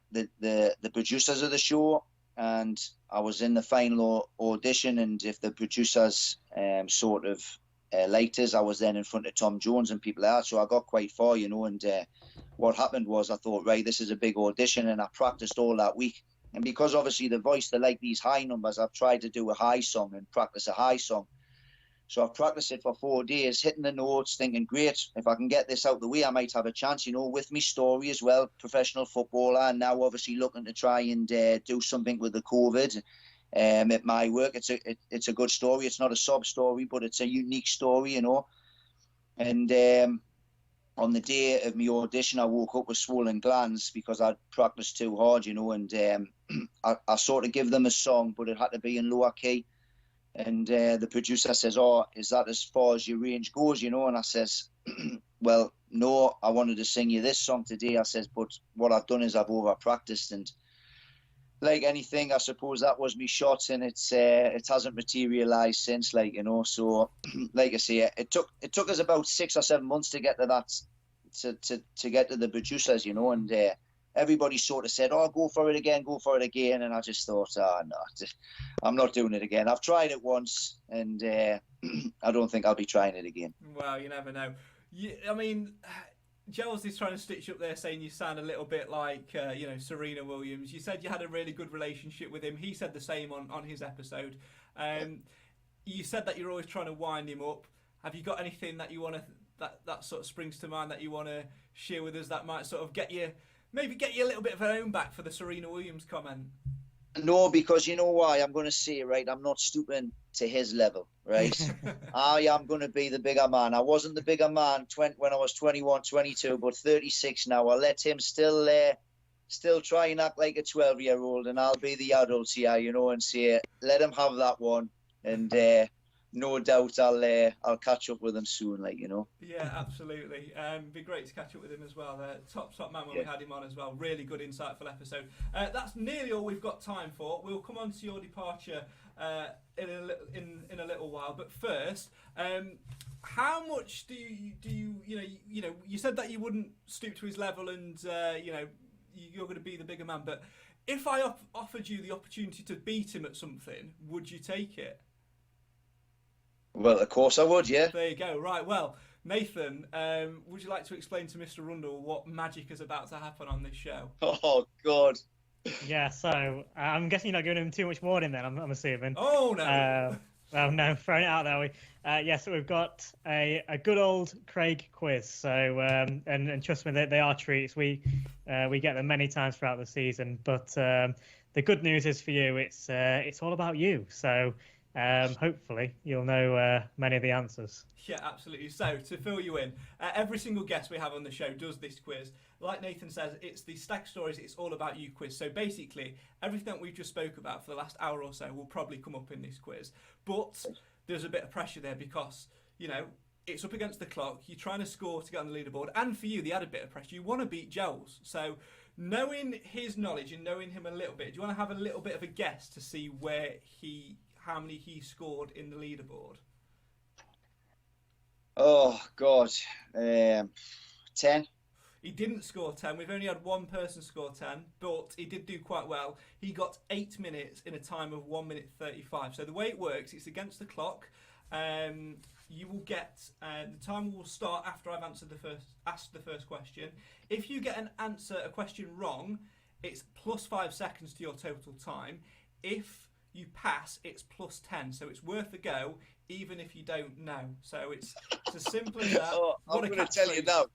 producers of the show, and I was in the final audition. And if the producers sort of liked us, I was then in front of Tom Jones and people like that. So I got quite far, you know. And what happened was I thought, right, this is a big audition, and I practiced all that week. And because obviously The Voice, they like these high numbers, I've tried to do a high song and practice a high song. So I've practiced it for 4 days, hitting the notes, thinking, great, if I can get this out the way, I might have a chance, you know, with my story as well, professional footballer, and now obviously looking to try and do something with the COVID at my work. It's a good story. It's not a sob story, but it's a unique story, you know. And on the day of my audition, I woke up with swollen glands because I'd practiced too hard, you know, and I sort of give them a song, but it had to be in lower key. And the producer says, oh, is that as far as your range goes, you know? And I says, well, no, I wanted to sing you this song today. I says, but what I've done is I've over-practiced, and like anything, I suppose that was me shot, and it hasn't materialised since, like, you know. So, like I say, it took us about 6 or 7 months to get to that, to get to the producers, you know, and everybody sort of said, oh, go for it again, and I just thought, oh, no, I'm not doing it again. I've tried it once, and I don't think I'll be trying it again. Well, you never know. I mean, Gels is trying to stitch up there saying you sound a little bit like, you know, Serena Williams. You said you had a really good relationship with him. He said the same on his episode. You said that you're always trying to wind him up. Have you got anything that you want to, that sort of springs to mind that you want to share with us that might sort of get you a little bit of an own back for the Serena Williams comment? No, because you know why? I'm going to say, right, I'm not stooping to his level, right? I am going to be the bigger man. I wasn't the bigger man when I was 21, 22, but 36 now. I'll let him still try and act like a 12-year-old, and I'll be the adult here, you know, and say, let him have that one. And no doubt I'll catch up with him soon, like, you know. Yeah, absolutely. Be great to catch up with him as well. Top man when we had him on as well. Really good, insightful episode. That's nearly all we've got time for. We'll come on to your departure in a little while. But first, how much do you you said that you wouldn't stoop to his level, and you're going to be the bigger man. But if I offered you the opportunity to beat him at something, would you take it? Well, of course I would, yeah. There you go. Right, well, Nathan, would you like to explain to Mr. Rundle what magic is about to happen on this show? Oh, God. Yeah, so I'm guessing you're not giving him too much warning then, I'm assuming. Oh, no. Well, no, throwing it out there. So we've got a good old Craig quiz. So, and trust me, they are treats. We get them many times throughout the season. But the good news is for you, it's all about you. So hopefully you'll know many of the answers. Yeah, absolutely. So to fill you in, every single guest we have on the show does this quiz. Like Nathan says, it's the Stack Stories, it's all about you quiz. So basically, everything that we've just spoke about for the last hour or so will probably come up in this quiz. But there's a bit of pressure there because, you know, it's up against the clock. You're trying to score to get on the leaderboard. And for you, the added bit of pressure, you want to beat Gels. So knowing his knowledge and knowing him a little bit, do you want to have a little bit of a guess to see how many he scored in the leaderboard? Oh, God. 10. He didn't score 10. We've only had one person score 10, but he did do quite well. He got 8 minutes in a time of 1 minute 35. So the way it works, it's against the clock. you will get the timer will start after I've asked the first question. If you get a question wrong, it's +5 seconds to your total time. If you pass, it's +10, so it's worth a go, even if you don't know. So it's as simple as that. I'm going to tell you now.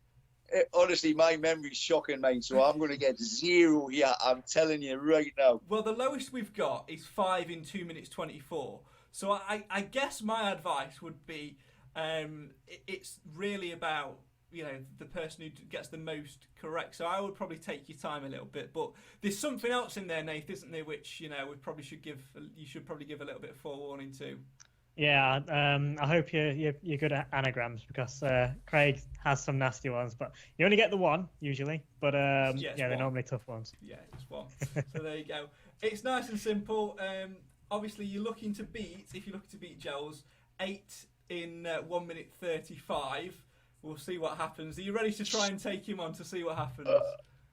Honestly, my memory's shocking, mate. So I'm going to get 0 here. I'm telling you right now. Well, the lowest we've got is 5 in 2 minutes 24. So I guess my advice would be, it's really about the person who gets the most correct. So I would probably take your time a little bit. But there's something else in there, Nath, isn't there? Which you should probably give a little bit of forewarning to. Yeah, I hope you're good at anagrams, because Craig has some nasty ones, but you only get the one usually. But they're normally tough ones. Yeah, it's one. So there you go. It's nice and simple. Obviously, if you're looking to beat Gsels, 8 in 1 minute 35. We'll see what happens. Are you ready to try and take him on to see what happens?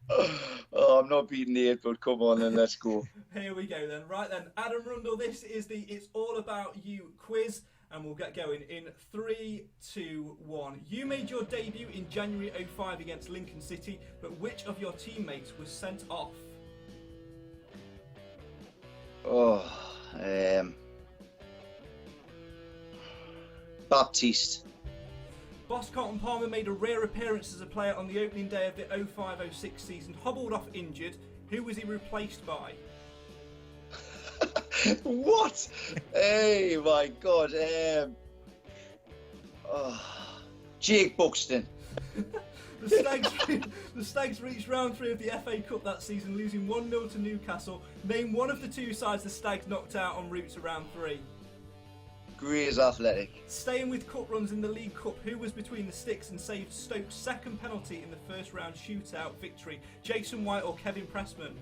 I'm not beating the 8, but come on then, let's go. Here we go then. Right then, Adam Rundle, this is the It's All About You quiz, and we'll get going in 3, 2, 1. You made your debut in January 05 against Lincoln City, but which of your teammates was sent off? Baptiste. Got Carlton Palmer made a rare appearance as a player on the opening day of the 05-06 season, hobbled off injured. Who was he replaced by? What? Hey, my God. Jake Buxton. The Stags reached round 3 of the FA Cup that season, losing 1-0 to Newcastle. Name one of the 2 sides the Stags knocked out en route to round 3. Grays Athletic. Staying with cup runs in the League Cup, who was between the sticks and saved Stoke's second penalty in the first round shootout victory? Jason White or Kevin Pressman?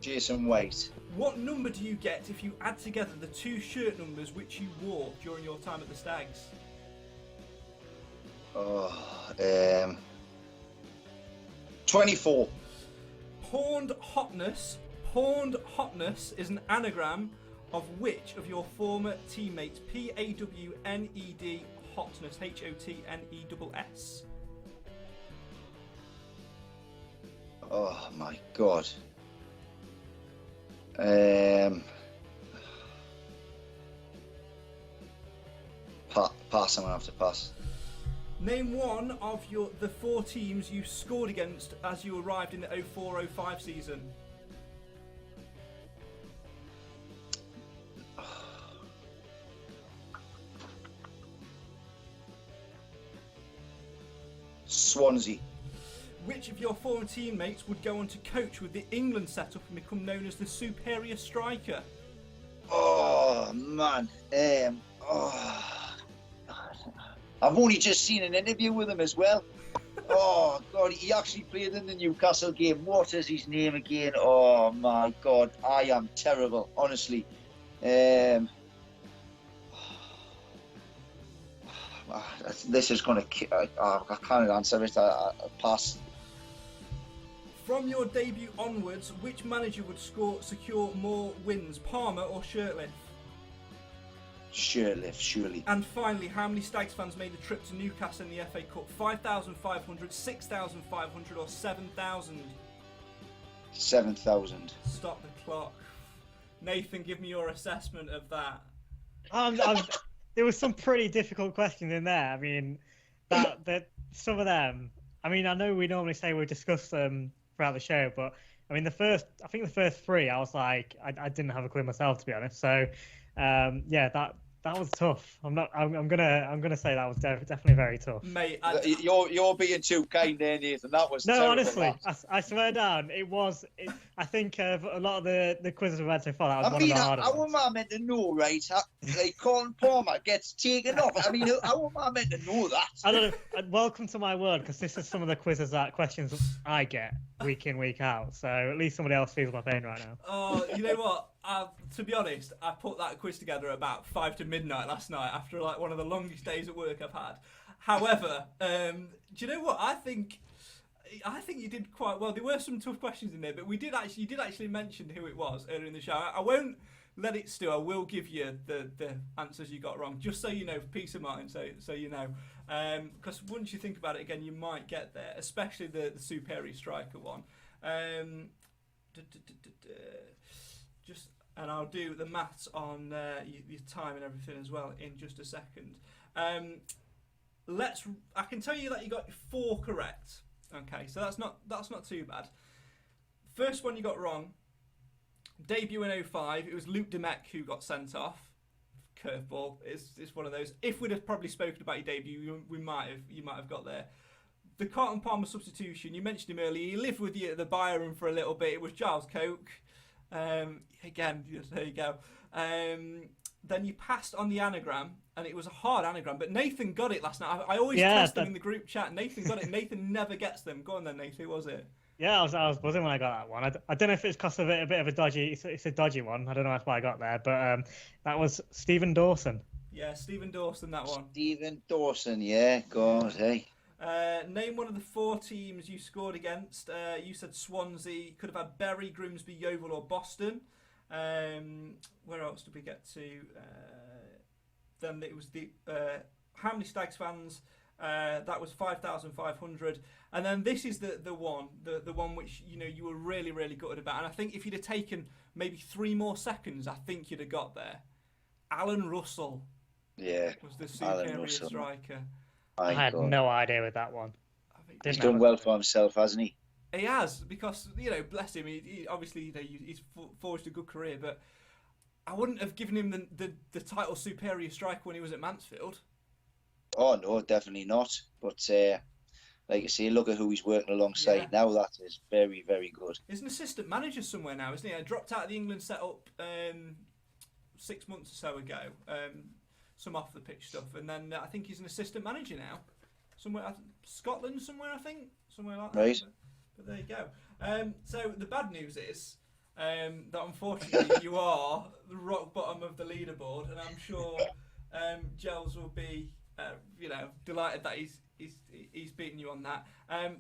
Jason White. What number do you get if you add together the 2 shirt numbers which you wore during your time at the Stags? 24. Pawned hotness is an anagram of which of your former teammates? PAWNED hotness, HOTNESS. Oh my God. Pass. I'm gonna have to pass. Name one of the 4 teams you scored against as you arrived in the 04-05 season. Swansea. Which of your former teammates would go on to coach with the England setup and become known as the superior striker? Oh man. I've only just seen an interview with him as well. Oh God, he actually played in the Newcastle game. What is his name again? Oh my God, I am terrible, honestly. This is going to... I can't answer it. I pass. From your debut onwards, which manager would secure more wins, Palmer or Shirtliff? Shirtliff, surely. And finally, how many Stags fans made the trip to Newcastle in the FA Cup? 5,500, 6,500 or 7,000? 7,000. Stop the clock. Nathan, give me your assessment of that. There was some pretty difficult questions in there. I mean, some of them. I mean, I know we normally say we'll discuss them throughout the show, but I mean, the first 3, I was like, I didn't have a clue myself, to be honest. So, that was tough. I'm gonna say that was definitely very tough. Mate, you're being too kind there, Nathan. That was no, terrible, honestly, I swear down, it was. I think a lot of the quizzes we've had so far, that was one of the harder ones. How am I meant to know, right? Like Carlton Palmer gets taken off. I mean, how am I meant to know that? I don't know. Welcome to my world, because this is some of the questions I get week in, week out. So at least somebody else feels my pain right now. Oh, you know what? To be honest, I put that quiz together about 5 to midnight last night after like one of the longest days at work I've had. However, do you know what? I think you did quite well. There were some tough questions in there, but you did actually mention who it was earlier in the show. I won't let it stew. I will give you the answers you got wrong, just so you know, peace of mind, so you know. Because once you think about it again, you might get there, especially the 𝗂𝗵𝗄𝗧 striker one. And I'll do the maths on your time and everything as well in just a second. I can tell you that you got 4 correct. Okay, so that's not too bad. First one you got wrong. Debut in 05. It was Luke Demek who got sent off. Curveball. It's one of those. If we'd have probably spoken about your debut, you might have got there. The Carlton Palmer substitution. You mentioned him earlier. He lived with you at the Bayern for a little bit. It was 𝗪𝘃𝗃. Again, there you go. Then you passed on the anagram, and it was a hard anagram, but Nathan got it last night. I always test them in the group chat. Nathan got it. Nathan never gets them. Go on then, Nathan. Who was it? Yeah, I was buzzing when I got that one. I don't know if it's because of a bit of a dodgy. It's a dodgy one. I don't know that's why I got there, but that was Stephen Dawson. Yeah, Stephen Dawson. That one. Stephen Dawson. Yeah, God, hey. Name one of the 4 teams you scored against. You said Swansea. Could have had Bury, Grimsby, Yeovil, or Boston. Where else did we get to? Then it was the how many Stags fans? That was 5,500. And then this is the one which you were really, really gutted about. And I think if you'd have taken maybe 3 more seconds, I think you'd have got there. Alan Russell. Yeah. Was the 𝗂𝗵𝗄𝗧 striker. I had no idea with that one. He's done well for himself, hasn't he? He has, because bless him. He obviously he's forged a good career, but I wouldn't have given him the title 𝗂𝗵𝗄𝗧 striker when he was at Mansfield. Oh no, definitely not. But like I say, look at who he's working alongside now. That is very, very good. He's an assistant manager somewhere now, isn't he? I dropped out of the England setup 6 months or so ago. Some off the pitch stuff, and then I think he's an assistant manager now, somewhere Scotland, somewhere like that. Right. But there you go. So the bad news is that unfortunately you are the rock bottom of the leaderboard, and I'm sure Gels will be delighted that he's beaten you on that.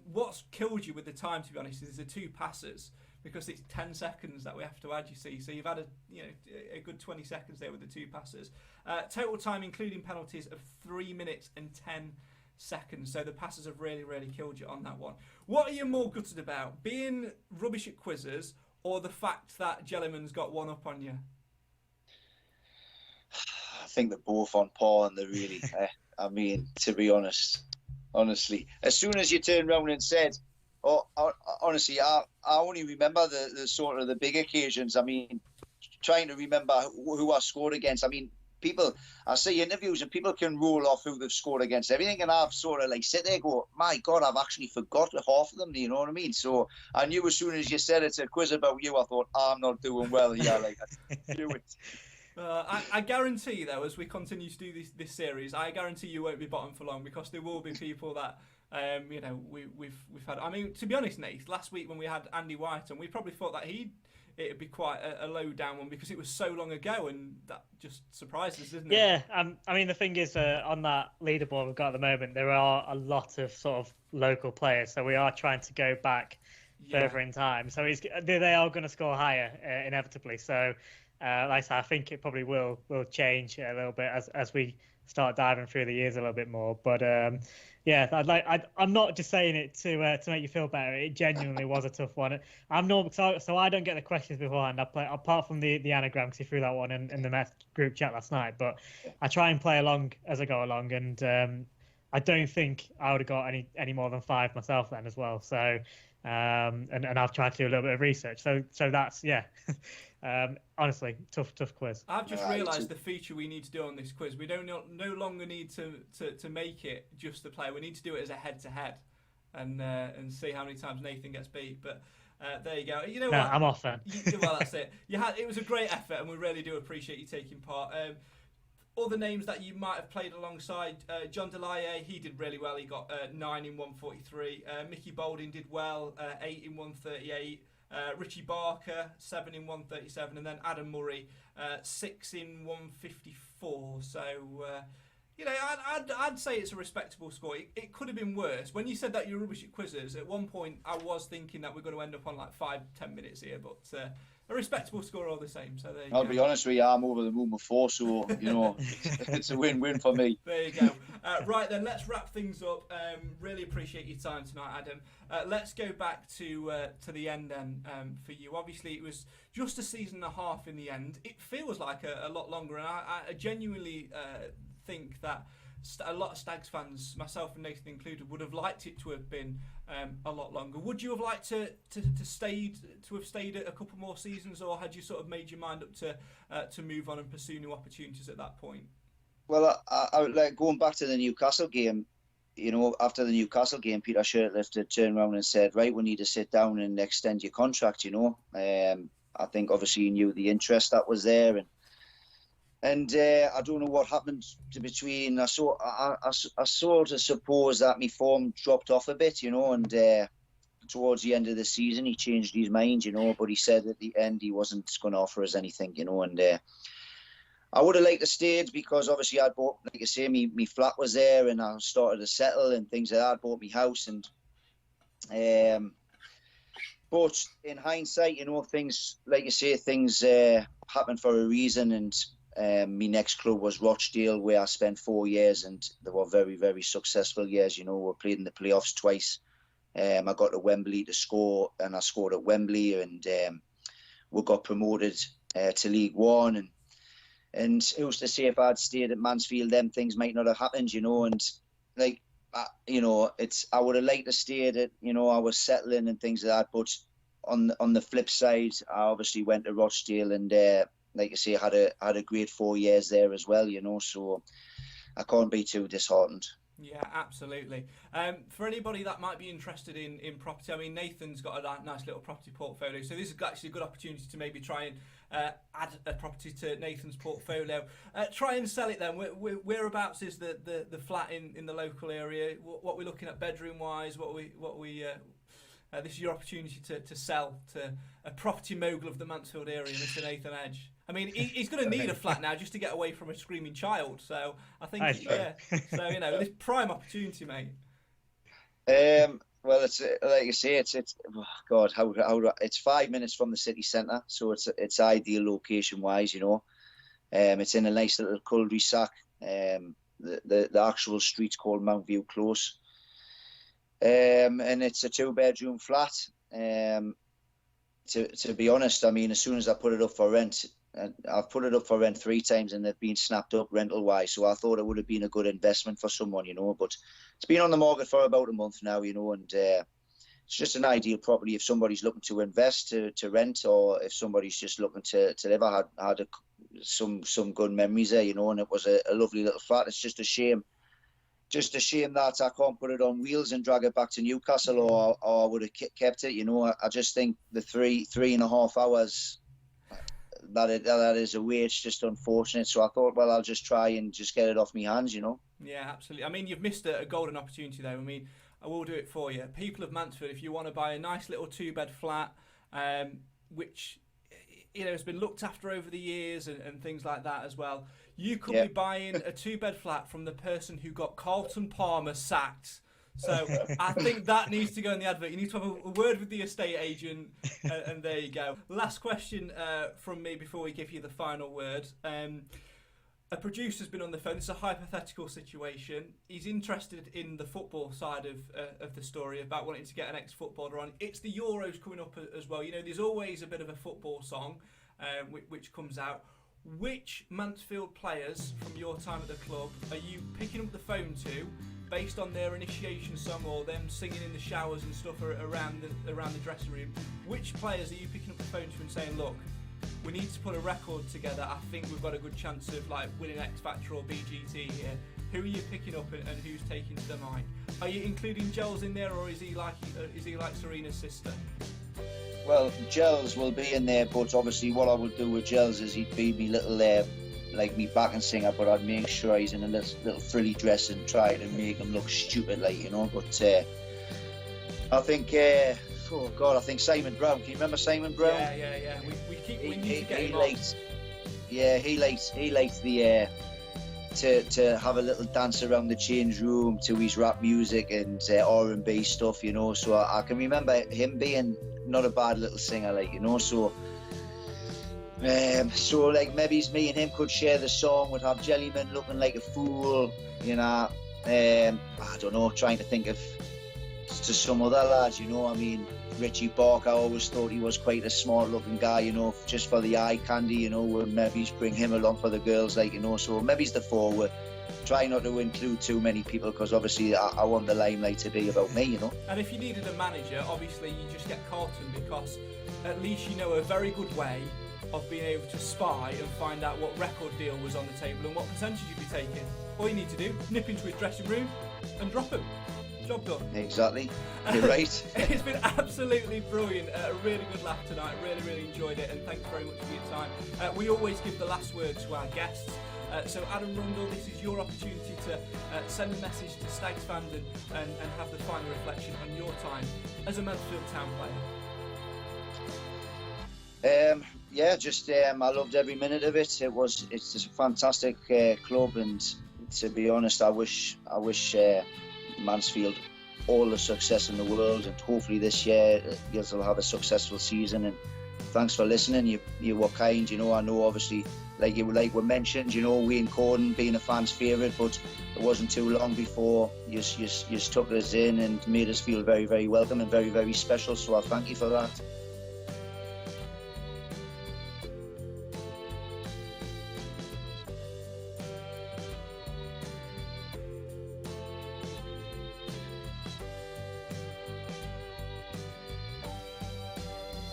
What's killed you with the time, to be honest, is the 2 passes. Because it's 10 seconds that we have to add, you see. So you've had a good 20 seconds there with the 2 passes. Total time, including penalties, of 3 minutes and 10 seconds. So the passes have really, really killed you on that one. What are you more gutted about? Being rubbish at quizzes, or the fact that Jellyman's got one up on you? I think they're both on par, and they're really... I mean, to be honest, honestly, as soon as you turned around and said... honestly, I only remember the sort of the big occasions. I mean, trying to remember who I scored against. I mean, I see interviews and people can roll off who they've scored against everything, and I've sort of like sit there and go, my God, I've actually forgot half of them. Do you know what I mean? So I knew as soon as you said it's a quiz about you, I thought, I'm not doing well here. Like, I knew it. I guarantee, though, as we continue to do this series, I guarantee you won't be bottom for long, because there will be people that we've had. I mean, to be honest, Nate, last week when we had Andy White, and we probably thought that it'd be quite a low down one, because it was so long ago, and that just surprised us, didn't it? Yeah, I mean, the thing is, on that leaderboard we've got at the moment, there are a lot of sort of local players, so we are trying to go back further in time. So they are going to score higher inevitably. So, like I said, I think it probably will change a little bit as we start diving through the years a little bit more. But yeah, I'm not just saying it to make you feel better. It genuinely was a tough one. So I don't get the questions beforehand. I play apart from the anagram, because you threw that one in the Met group chat last night. But I try and play along as I go along, and I don't think I would have got any more than 5 myself then as well. So and I've tried to do a little bit of research. So that's honestly, tough quiz. I've just realised the feature we need to do on this quiz. We no longer need to make it just the player. We need to do it as a head-to-head, and see how many times Nathan gets beat. But there you go. You know what? I'm off then. Well, that's it. It was a great effort, and we really do appreciate you taking part. Other names that you might have played alongside, John 𝗪𝗫, he did really well. He got 9 in 143. Mickey Boulding did well, 8 in 138. Richie Barker, 7 in 137, and then Adam Murray, 6 in 154. So, I'd say it's a respectable score. It could have been worse. When you said that you're rubbish at quizzes, at one point I was thinking that we're going to end up on like 5-10 minutes here, but a respectable score all the same. So there you I'll go. be honest with you, I'm over the moon with 4, so you know it's a win-win for me. There you go. Right then, let's wrap things up. Really appreciate your time tonight, Adam. Let's go back to the end then for you. Obviously, it was just a season and a half in the end. It feels like a lot longer, and I genuinely think that a lot of Stags fans, myself and Nathan included, would have liked it to have been a lot longer. Would you have liked to have stayed a couple more seasons, or had you sort of made your mind up to move on and pursue new opportunities at that point? Well, I like going back to the Newcastle game. You know, after the Newcastle game, Peter Shirtliff turned around and said, "Right, we need to sit down and extend your contract." You know, I think obviously he knew the interest that was there, and I don't know what happened between. I sort of suppose that my form dropped off a bit, you know, and towards the end of the season he changed his mind, you know. But he said at the end he wasn't going to offer us anything, you know. And I would have liked to stayed because obviously I'd bought, like I say, my flat was there, and I started to settle and things like that. I bought my house, and but in hindsight, you know, things, like I say, things happen for a reason. And my next club was Rochdale, where I spent 4 years, and they were very, very successful years. You know, we played in the playoffs twice. I got to Wembley to score, and I scored at Wembley, and we got promoted to League One. And who's to say if I'd stayed at Mansfield, them things might not have happened, you know. And like, you know, I would have liked to stay at, you know, I was settling and things like that. But on the flip side, I obviously went to Rochdale, and like I say, had a great 4 years there as well, you know. So I can't be too disheartened. Yeah, absolutely. For anybody that might be interested in property, I mean, Nathan's got a nice little property portfolio, so this is actually a good opportunity to maybe try and add a property to Nathan's portfolio. Try and sell it then. Whereabouts is the flat in the local area? What we're looking at bedroom-wise? This is your opportunity to sell to a property mogul of the Mansfield area, Mr. Nathan Edge. I mean, he's going to need a flat now just to get away from a screaming child. So I think, yeah. So, you know, this prime opportunity, mate. Well, it's like you say, it's oh God, it's 5 minutes from the city centre, so it's ideal location wise, you know. It's in a nice little cul-de-sac. The actual street's called 𝗵𝘆 Close. And it's a 2-bedroom flat. To be honest, I mean, as soon as I put it up for rent, I've put it up for rent 3 times and they've been snapped up rental wise. So I thought it would have been a good investment for someone, you know. But it's been on the market for about a month now, you know, and it's just an ideal property if somebody's looking to invest to rent, or if somebody's just looking to live. I had some good memories there, you know, and it was a lovely little flat. It's just a shame that I can't put it on wheels and drag it back to Newcastle, or I would have kept it. You know, I just think the 3.5 hours that is away, it's just unfortunate. So I thought, well, I'll just try and just get it off my hands, you know. Yeah, absolutely. I mean, you've missed a golden opportunity though. I mean, I will do it for you. People of Mansfield, if you want to buy a nice little 2-bed flat, which, you know, has been looked after over the years and things like that as well, you could be buying a 2-bed flat from the person who got Carlton Palmer sacked. So I think that needs to go in the advert. You need to have a word with the estate agent, and there you go. Last question from me before we give you the final word. A producer's been on the phone. It's a hypothetical situation. He's interested in the football side of the story, about wanting to get an ex-footballer on. It's the Euros coming up as well. You know, there's always a bit of a football song which comes out. Which Mansfield players from your time at the club are you picking up the phone to, based on their initiation song or them singing in the showers and stuff around the dressing room? Which players are you picking up the phone to and saying, look, we need to put a record together. I think we've got a good chance of like winning X Factor or BGT here. Who are you picking up and who's taking to the mind? Are you including 𝗪𝗆 in there, or is he like Serena's sister? Well, 𝗪𝗆s will be in there, but obviously what I would do with 𝗪𝗆s is he'd be me little like me backing singer, but I'd make sure he's in a little frilly dress and try to make him look stupid, like, you know. But I think oh God, I think Simon Brown. Can you remember Simon Brown? Yeah. We need to get him he likes the to have a little dance around the change room to his rap music and R&B stuff, you know. So I can remember him being not a bad little singer, like, you know. So So like maybe me and him could share the song. Would have Jellyman looking like a fool, you know. I don't know, trying to think of to some other lads, you know. I mean, Richie Barker, I always thought he was quite a smart looking guy, you know, just for the eye candy, you know, and maybe bring him along for the girls, like, you know. So maybe it's the forward. Try not to include too many people because obviously I want the limelight to be about me, you know. And if you needed a manager, obviously you just get Carlton, because at least you know a very good way of being able to spy and find out what record deal was on the table and what percentage you'd be taking. All you need to do, nip into his dressing room and drop him. Job done. Exactly. You're right. It's been absolutely brilliant. A really good laugh tonight. Really enjoyed it, and thanks very much for your time. We always give the last word to our guests. So Adam Rundle, this is your opportunity to send a message to Stags fans and have the final reflection on your time as a Mansfield Town player. Yeah, just I loved every minute of it. It's just a fantastic club, and to be honest, I wish Mansfield all the success in the world, and hopefully this year you'll have a successful season. And thanks for listening. You were kind, you know. I know obviously, like we mentioned, you know, Wayne Corden being a fan's favourite, but it wasn't too long before you took us in and made us feel very, very welcome and very, very special. So I thank you for that.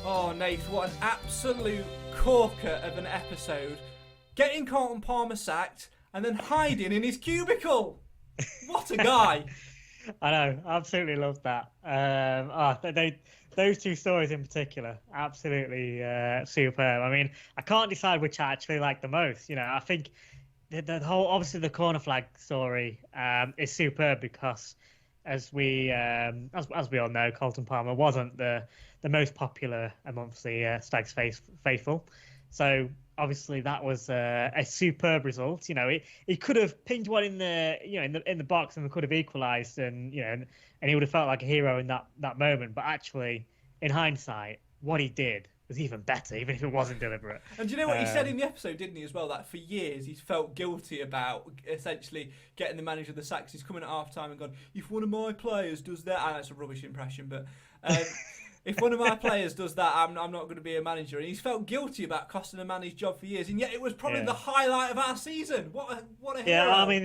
Oh, Nath, what an absolute corker of an episode. Getting Carlton Palmer sacked and then hiding in his cubicle. What a guy. I know, absolutely loved that. Those two stories in particular, absolutely superb. I mean, I can't decide which I actually like the most. You know, I think the whole, obviously the corner flag story is superb because, as we all know, Carlton Palmer wasn't the most popular amongst the Stags faithful. So obviously that was a superb result. You know, he could have pinged one in the box and we could have equalised, and you know, and he would have felt like a hero in that moment. But actually, in hindsight, what he did was even better, even if it wasn't deliberate. And do you know what he said in the episode, didn't he, as well? That for years he's felt guilty about essentially getting the manager of the Sacks. He's coming at half-time and gone, if one of my players does that, and that's a rubbish impression, but if one of my players does that, I'm not going to be a manager. And he's felt guilty about costing a man his job for years, and yet it was probably the highlight of our season. What a hero. Yeah, I mean,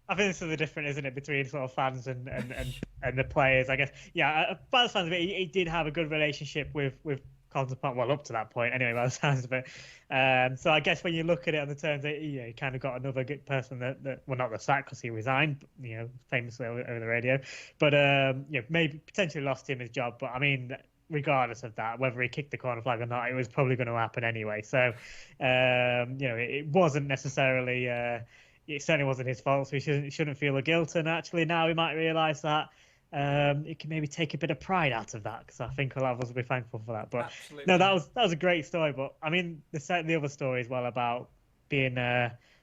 I think this is the difference, isn't it, between sort of fans and the players, I guess. Yeah, by the sounds of it, he did have a good relationship with Carlton Palmer, well, up to that point anyway, by the sounds of it. So I guess when you look at it on the terms that he kind of got another good person that well, not the sack because he resigned, you know, famously over the radio, but maybe potentially lost him his job. But I mean, regardless of that, whether he kicked the corner flag or not, it was probably going to happen anyway. So it wasn't necessarily, it certainly wasn't his fault. So he shouldn't feel the guilt. And actually now we might realise that it can maybe take a bit of pride out of that, because I think a lot of us will be thankful for that. But absolutely. No, that was a great story. But I mean, the other story as well about being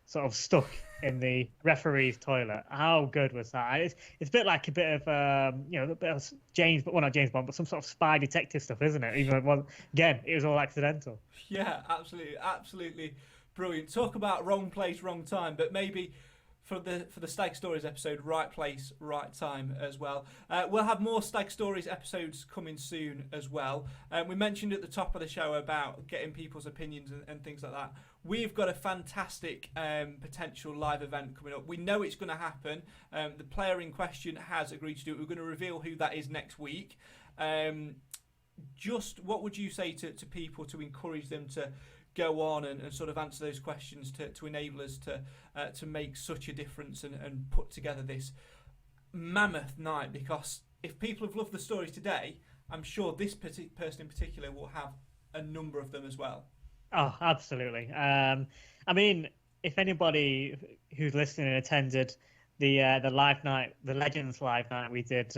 sort of stuck in the referee's toilet. How good was that? It's a bit like a bit of a bit of James, but well, not James Bond, but some sort of spy detective stuff, isn't it? Even again, it was all accidental. Yeah, absolutely brilliant. Talk about wrong place, wrong time, but maybe for the Stag Stories episode, right place, right time as well. We'll have more Stag Stories episodes coming soon as well. We mentioned at the top of the show about getting people's opinions and things like that. We've got a fantastic potential live event coming up. We know it's going to happen. The player in question has agreed to do it. We're going to reveal who that is next week. Just what would you say to people to encourage them to go on and sort of answer those questions to enable us to make such a difference and put together this mammoth night? Because if people have loved the stories today, I'm sure this person in particular will have a number of them as well. Oh, absolutely. I mean, if anybody who's listening attended the live night, the Legends live night we did,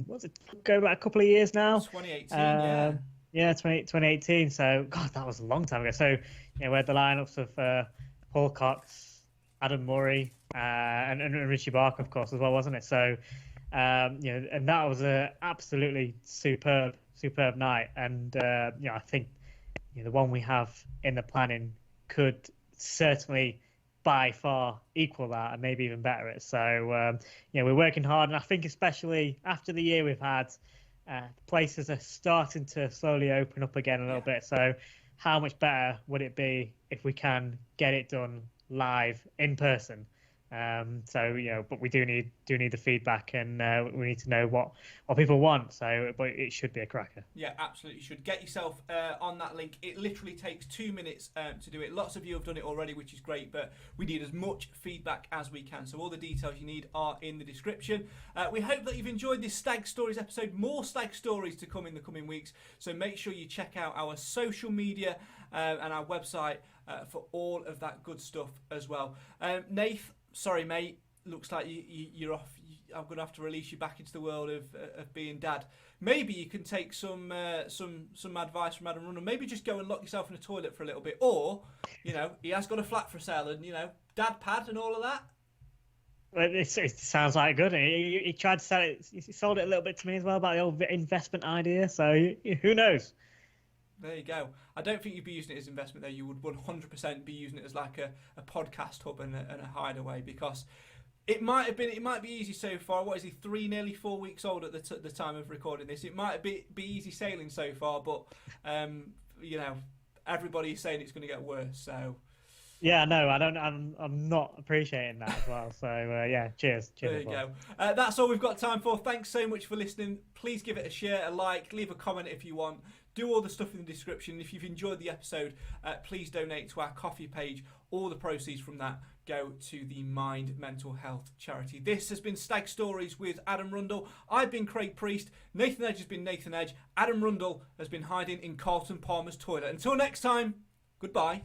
was it go back a couple of years now? 2018, yeah. Yeah, 2018. So, God, that was a long time ago. So, we had the lineups of Paul Cox, Adam Murray, and Richie Barker, of course, as well, wasn't it? So, and that was a absolutely superb night. And I think the one we have in the planning could certainly by far equal that and maybe even better it. So, we're working hard. And I think especially after the year we've had, places are starting to slowly open up again a little bit. So how much better would it be if we can get it done live in person? But we do need the feedback, and we need to know what people want. So, but it should be a cracker. Yeah, absolutely should. Get yourself on that link. It literally takes 2 minutes to do it. Lots of you have done it already, which is great, but we need as much feedback as we can. So all the details you need are in the description. We hope that you've enjoyed this Stag Stories episode. More Stag Stories to come in the coming weeks. So make sure you check out our social media and our website for all of that good stuff as well. Nath, sorry, mate. Looks like you're off. I'm going to have to release you back into the world of being dad. Maybe you can take some advice from Adam Rundle. Maybe just go and lock yourself in a toilet for a little bit. Or, he has got a flat for sale and, dad pad and all of that. Well, it sounds like good. He tried to sell it. He sold it a little bit to me as well about the old investment idea. So who knows? There you go. I don't think you'd be using it as investment though. You would 100% be using it as like a podcast hub and a hideaway, because it might be easy so far. What is he? Nearly 4 weeks old at the time of recording this. It might be easy sailing so far, but everybody's saying it's going to get worse. So. Yeah, no, I don't. I'm not appreciating that as well. So cheers. There you go. That's all we've got time for. Thanks so much for listening. Please give it a share, a like, leave a comment if you want. Do all the stuff in the description. If you've enjoyed the episode, please donate to our Ko-fi page. All the proceeds from that go to the Mind Mental Health charity. This has been Stag Stories with Adam Rundle. I've been Craig Priest. Nathan Edge has been Nathan Edge. Adam Rundle has been hiding in Carlton Palmer's toilet. Until next time, goodbye.